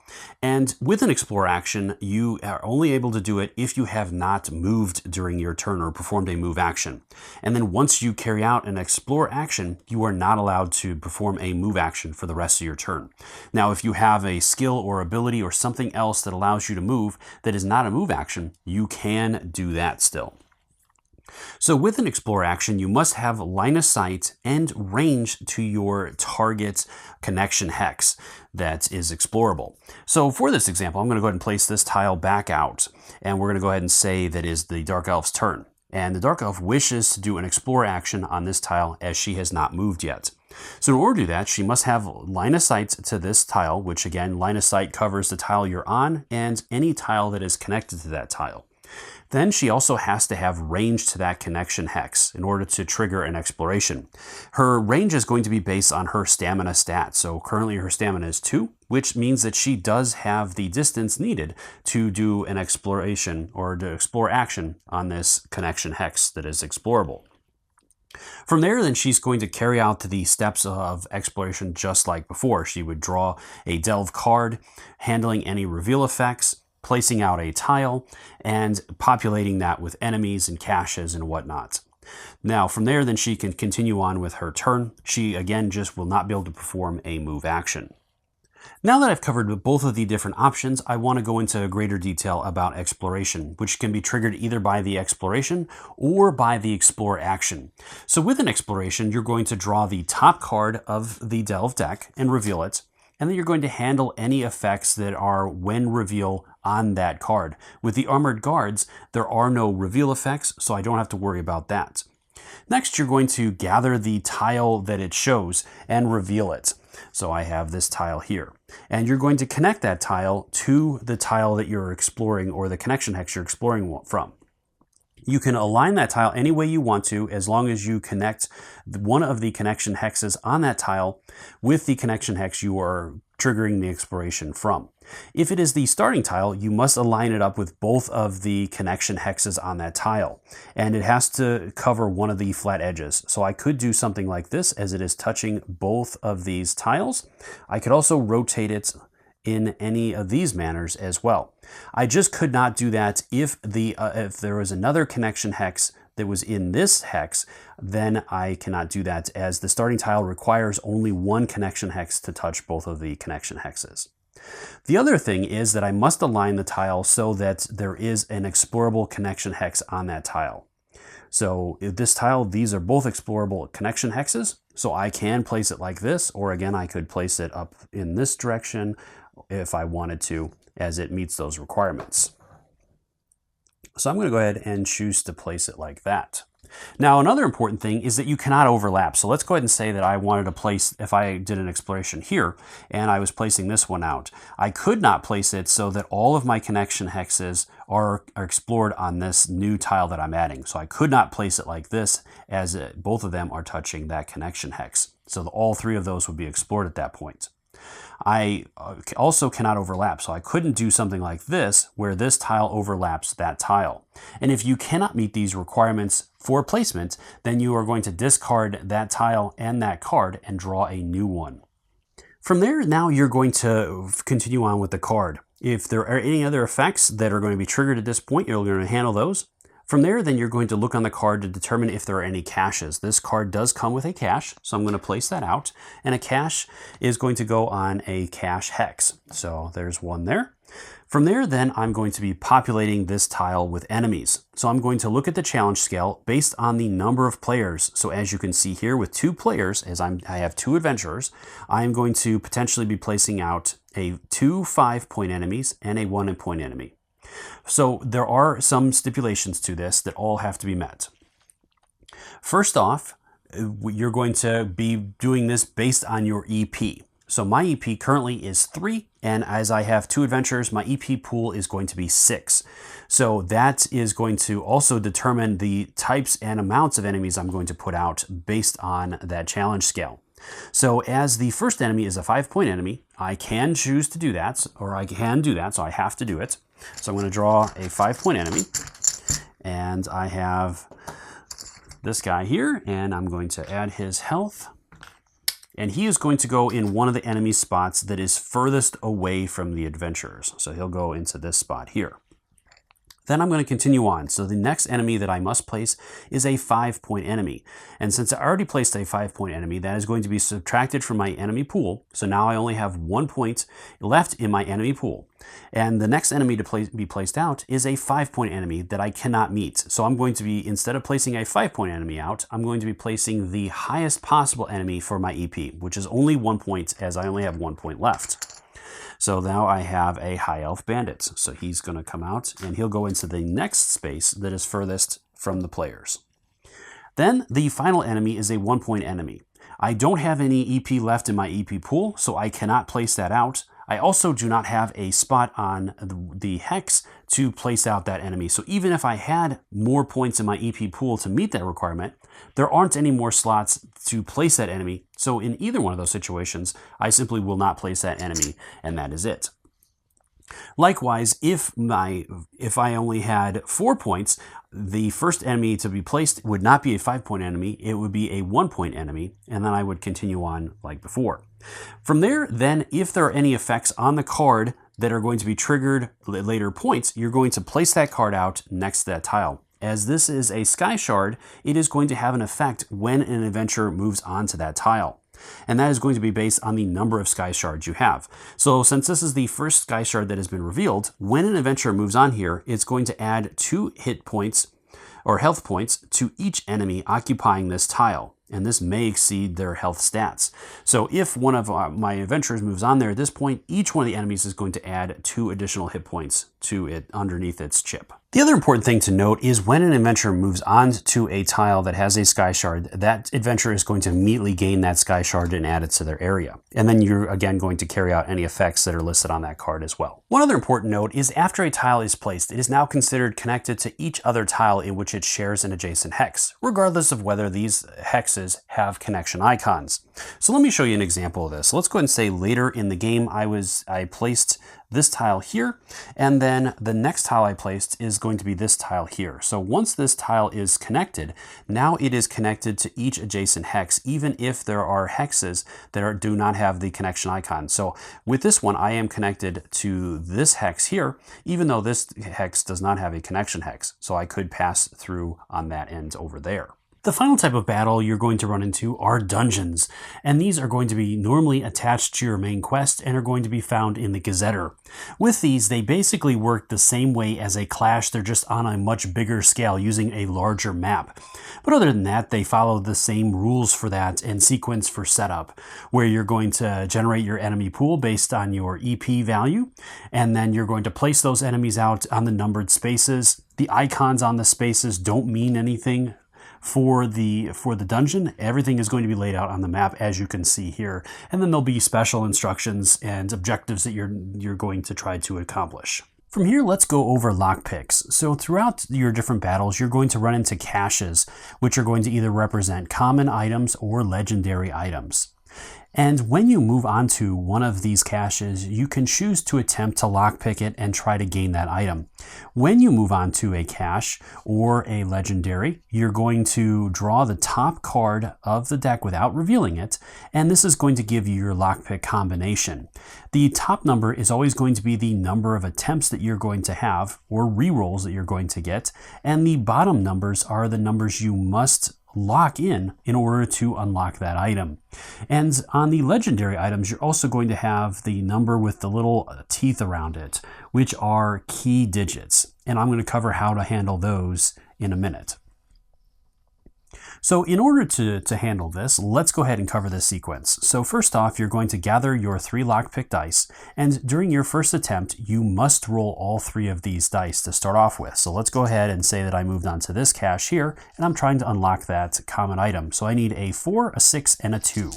And with an explore action, you are only able to do it if you have not moved during your turn or performed a move action. And then once you carry out an explore action, you are not allowed to perform a move action for the rest of your turn. Now, if you have a skill or ability or something else that allows you to move that is not a move action, you can do that still. So with an explore action, you must have line of sight and range to your target connection hex that is explorable. So for this example, I'm going to go ahead and place this tile back out, and we're going to go ahead and say that is the Dark Elf's turn. And the Dark Elf wishes to do an explore action on this tile as she has not moved yet. So in order to do that, she must have line of sight to this tile, which again, line of sight covers the tile you're on and any tile that is connected to that tile. Then she also has to have range to that connection hex in order to trigger an exploration. Her range is going to be based on her stamina stat. So currently her stamina is 2, which means that she does have the distance needed to do an exploration or to explore action on this connection hex that is explorable. From there, then she's going to carry out the steps of exploration just like before. She would draw a delve card, handling any reveal effects, placing out a tile, and populating that with enemies and caches and whatnot. Now, from there, then she can continue on with her turn. She, again, just will not be able to perform a move action. Now that I've covered both of the different options, I want to go into greater detail about exploration, which can be triggered either by the exploration or by the explore action. So with an exploration, you're going to draw the top card of the delve deck and reveal it, and then you're going to handle any effects that are when reveal on that card. With the armored guards, there are no reveal effects, so I don't have to worry about that. Next, you're going to gather the tile that it shows and reveal it. So I have this tile here, and you're going to connect that tile to the tile that you're exploring or the connection hex you're exploring from. You can align that tile any way you want to, as long as you connect one of the connection hexes on that tile with the connection hex you are triggering the exploration from. If it is the starting tile, you must align it up with both of the connection hexes on that tile, and it has to cover one of the flat edges. So I could do something like this as it is touching both of these tiles. I could also rotate it in any of these manners as well. I just could not do that if there was another connection hex that was in this hex, then I cannot do that, as the starting tile requires only one connection hex to touch both of the connection hexes. The other thing is that I must align the tile so that there is an explorable connection hex on that tile. So if this tile, these are both explorable connection hexes, so I can place it like this, or again, I could place it up in this direction if I wanted to, as it meets those requirements. So I'm going to go ahead and choose to place it like that. Now, another important thing is that you cannot overlap. So let's go ahead and say that I wanted to place, if I did an exploration here and I was placing this one out, I could not place it so that all of my connection hexes are explored on this new tile that I'm adding. So I could not place it like this, as both of them are touching that connection hex. So all three of those would be explored at that point. I also cannot overlap, so I couldn't do something like this where this tile overlaps that tile. And if you cannot meet these requirements for placement, then you are going to discard that tile and that card and draw a new one. From there, now you're going to continue on with the card. If there are any other effects that are going to be triggered at this point, you're going to handle those. From there, then you're going to look on the card to determine if there are any caches. This card does come with a cache, so I'm going to place that out. And a cache is going to go on a cache hex. So there's one there. From there, then I'm going to be populating this tile with enemies. So I'm going to look at the challenge scale based on the number of players. So as you can see here, with 2 players, as I have 2 adventurers, I'm going to potentially be placing out 2 5-point enemies and a 1-point enemy. So there are some stipulations to this that all have to be met. First off, you're going to be doing this based on your EP. So my EP currently is 3, and as I have 2 adventures, my EP pool is going to be 6. So that is going to also determine the types and amounts of enemies I'm going to put out based on that challenge scale. So as the first enemy is a 5-point enemy, I can choose to do that, or I can do that, so I have to do it. So I'm going to draw a 5-point enemy, and I have this guy here, and I'm going to add his health. And he is going to go in one of the enemy spots that is furthest away from the adventurers. So he'll go into this spot here. Then I'm going to continue on. So the next enemy that I must place is a 5-point enemy. And since I already placed a 5-point enemy, that is going to be subtracted from my enemy pool. So now I only have 1 point left in my enemy pool. And the next enemy to be placed out is a 5-point enemy that I cannot meet. So I'm going to be, instead of placing a 5-point enemy out, I'm going to be placing the highest possible enemy for my EP, which is only 1 point, as I only have 1 point left. So now I have a high elf bandit. So he's going to come out and he'll go into the next space that is furthest from the players. Then the final enemy is a 1-point enemy. I don't have any EP left in my EP pool, so I cannot place that out. I also do not have a spot on the hex to place out that enemy. So even if I had more points in my EP pool to meet that requirement, there aren't any more slots to place that enemy. So in either one of those situations, I simply will not place that enemy, and that is it. Likewise, if I only had 4 points, the first enemy to be placed would not be a 5-point enemy, it would be a 1-point enemy, and then I would continue on like before. From there, then, if there are any effects on the card that are going to be triggered at later points, you're going to place that card out next to that tile. As this is a sky shard, it is going to have an effect when an adventurer moves on to that tile. And that is going to be based on the number of sky shards you have. So since this is the first sky shard that has been revealed, when an adventurer moves on here, it's going to add 2 hit points or health points to each enemy occupying this tile. And this may exceed their health stats. So if one of my adventurers moves on there at this point, each one of the enemies is going to add 2 additional hit points to it underneath its chip. The other important thing to note is when an adventurer moves on to a tile that has a sky shard, that adventurer is going to immediately gain that sky shard and add it to their area. And then you're again going to carry out any effects that are listed on that card as well. One other important note is after a tile is placed, it is now considered connected to each other tile in which it shares an adjacent hex, regardless of whether these hexes have connection icons. So let me show you an example of this. Let's go ahead and say later in the game I placed this tile here, and then the next tile I placed is going to be this tile here. So once this tile is connected, now it is connected to each adjacent hex, even if there are hexes that do not have the connection icon. So with this one, I am connected to this hex here, even though this hex does not have a connection hex. So I could pass through on that end over there. The final type of battle you're going to run into are dungeons, and these are going to be normally attached to your main quest and are going to be found in the Gazetter. With these, they basically work the same way as a Clash, they're just on a much bigger scale using a larger map. But other than that, they follow the same rules for that and sequence for setup, where you're going to generate your enemy pool based on your EP value, and then you're going to place those enemies out on the numbered spaces. The icons on the spaces don't mean anything for the dungeon. Everything is going to be laid out on the map as you can see here, and then there'll be special instructions and objectives that you're going to try to accomplish. From here, let's go over lockpicks. So throughout your different battles, you're going to run into caches, which are going to either represent common items or legendary items. And when you move on to one of these caches, you can choose to attempt to lockpick it and try to gain that item. When you move on to a cache or a legendary, you're going to draw the top card of the deck without revealing it, and this is going to give you your lockpick combination. The top number is always going to be the number of attempts that you're going to have or rerolls that you're going to get, and the bottom numbers are the numbers you must lock in order to unlock that item. And on the legendary items, you're also going to have the number with the little teeth around it, which are key digits. And I'm going to cover how to handle those in a minute. So in order to handle this, let's go ahead and cover this sequence. So first off, you're going to gather your 3 lockpick dice, and during your first attempt, you must roll all 3 of these dice to start off with. So let's go ahead and say that I moved on to this cache here, and I'm trying to unlock that common item. So I need a 4, a 6, and a 2.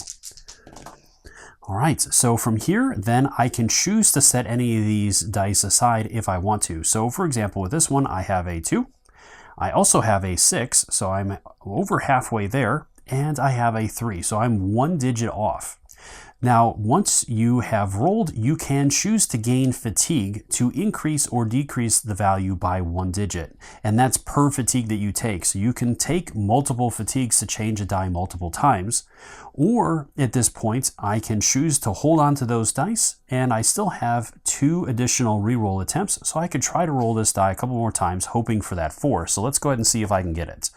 All right, so from here, then I can choose to set any of these dice aside if I want to. So for example, with this one, I have a 2. I also have a 6, so I'm over halfway there, and I have a 3, so I'm 1 digit off. Now, once you have rolled, you can choose to gain fatigue to increase or decrease the value by 1 digit, and that's per fatigue that you take. So you can take multiple fatigues to change a die multiple times, or at this point, I can choose to hold on to those dice and I still have 2 additional reroll attempts, so I could try to roll this die a couple more times, hoping for that 4. So let's go ahead and see if I can get it.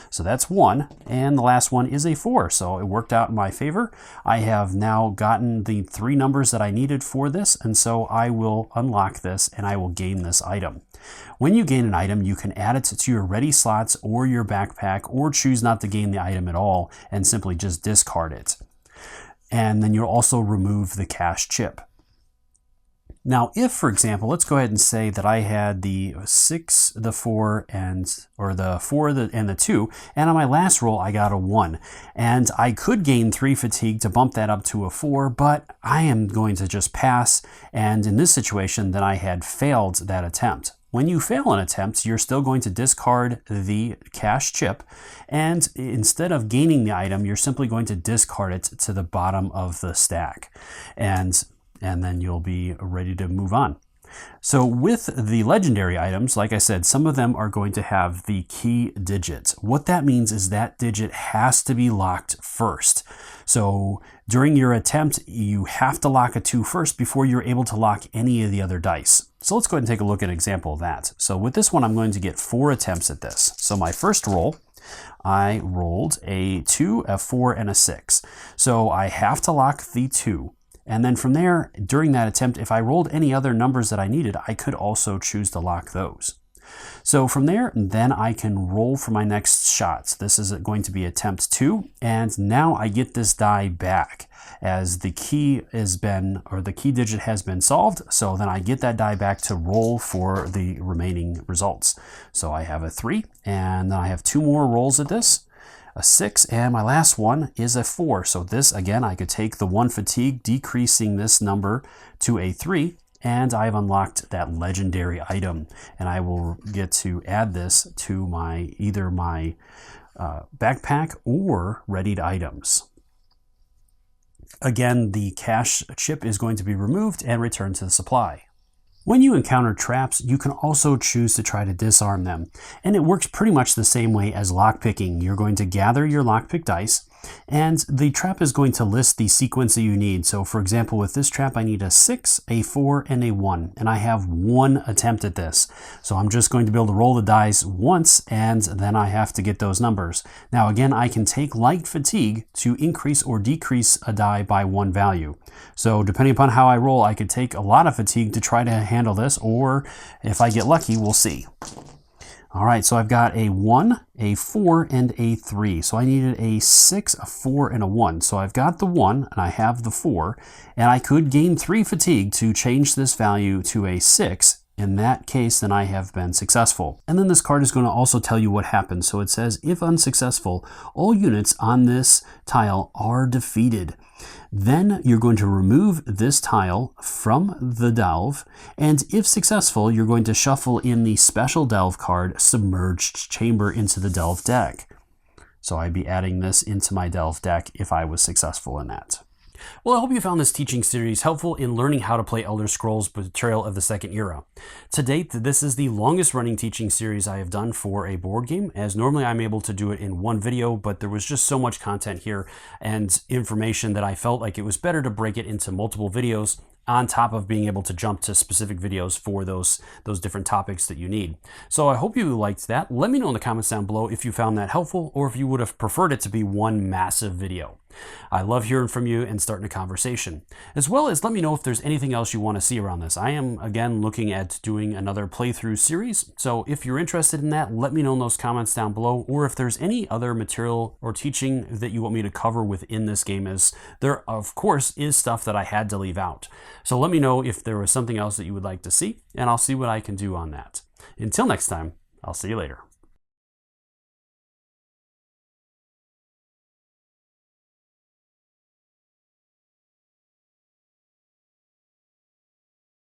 So that's 1, and the last one is a 4, so it worked out in my favor. I have now gotten the 3 numbers that I needed for this, and so I will unlock this and I will gain this item. When you gain an item, you can add it to your ready slots or your backpack, or choose not to gain the item at all and simply just discard it. And then you'll also remove the cash chip. Now, if, for example, let's go ahead and say that I had the 6, the 4, and the 2, and on my last roll I got a 1. And I could gain 3 fatigue to bump that up to a 4, but I am going to just pass, and in this situation, then I had failed that attempt. When you fail an attempt, you're still going to discard the cash chip, and instead of gaining the item, you're simply going to discard it to the bottom of the stack. And then you'll be ready to move on. So with the legendary items, like I said, some of them are going to have the key digits. What that means is that digit has to be locked first. So during your attempt, you have to lock a 2 first before you're able to lock any of the other dice. So let's go ahead and take a look at an example of that. So with this one, I'm going to get 4 attempts at this. So my first roll, I rolled a 2, a 4, and a 6. So I have to lock the 2. And then from there, during that attempt, if I rolled any other numbers that I needed, I could also choose to lock those. So from there, then I can roll for my next shots. This is going to be attempt 2, and now I get this die back as the key has been, or the key digit has been solved. So then I get that die back to roll for the remaining results. So I have a 3, and then I have 2 more rolls at this. A 6, and my last one is a 4. So this, again, I could take the 1 fatigue, decreasing this number to a 3, and I've unlocked that legendary item. And I will get to add this to either my backpack or readied items. Again, the cash chip is going to be removed and returned to the supply. When you encounter traps, you can also choose to try to disarm them. And it works pretty much the same way as lockpicking. You're going to gather your lockpick dice, and the trap is going to list the sequence that you need. So for example, with this trap, I need a 6, a 4, and a 1. And I have 1 attempt at this. So I'm just going to be able to roll the dice once, and then I have to get those numbers. Now again, I can take light fatigue to increase or decrease a die by 1 value. So depending upon how I roll, I could take a lot of fatigue to try to handle this, or if I get lucky, we'll see. All right, so I've got a 1, a 4, and a 3. So I needed a 6, a 4, and a 1. So I've got the 1, and I have the 4, and I could gain 3 fatigue to change this value to a 6. In that case, then I have been successful. And then this card is going to also tell you what happens. So it says, if unsuccessful, all units on this tile are defeated. Then you're going to remove this tile from the delve, and if successful, you're going to shuffle in the special delve card, Submerged Chamber, into the delve deck. So I'd be adding this into my delve deck if I was successful in that. Well, I hope you found this teaching series helpful in learning how to play Elder Scrolls Betrayal of the Second Era. To date, this is the longest running teaching series I have done for a board game, as normally I'm able to do it in one video, but there was just so much content here and information that I felt like it was better to break it into multiple videos, on top of being able to jump to specific videos for those different topics that you need. So I hope you liked that. Let me know in the comments down below if you found that helpful, or if you would have preferred it to be one massive video. I love hearing from you and starting a conversation. As well as let me know if there's anything else you want to see around this. I am, again, looking at doing another playthrough series, so if you're interested in that, let me know in those comments down below, or if there's any other material or teaching that you want me to cover within this game, as there, of course, is stuff that I had to leave out. So let me know if there was something else that you would like to see, and I'll see what I can do on that. Until next time, I'll see you later.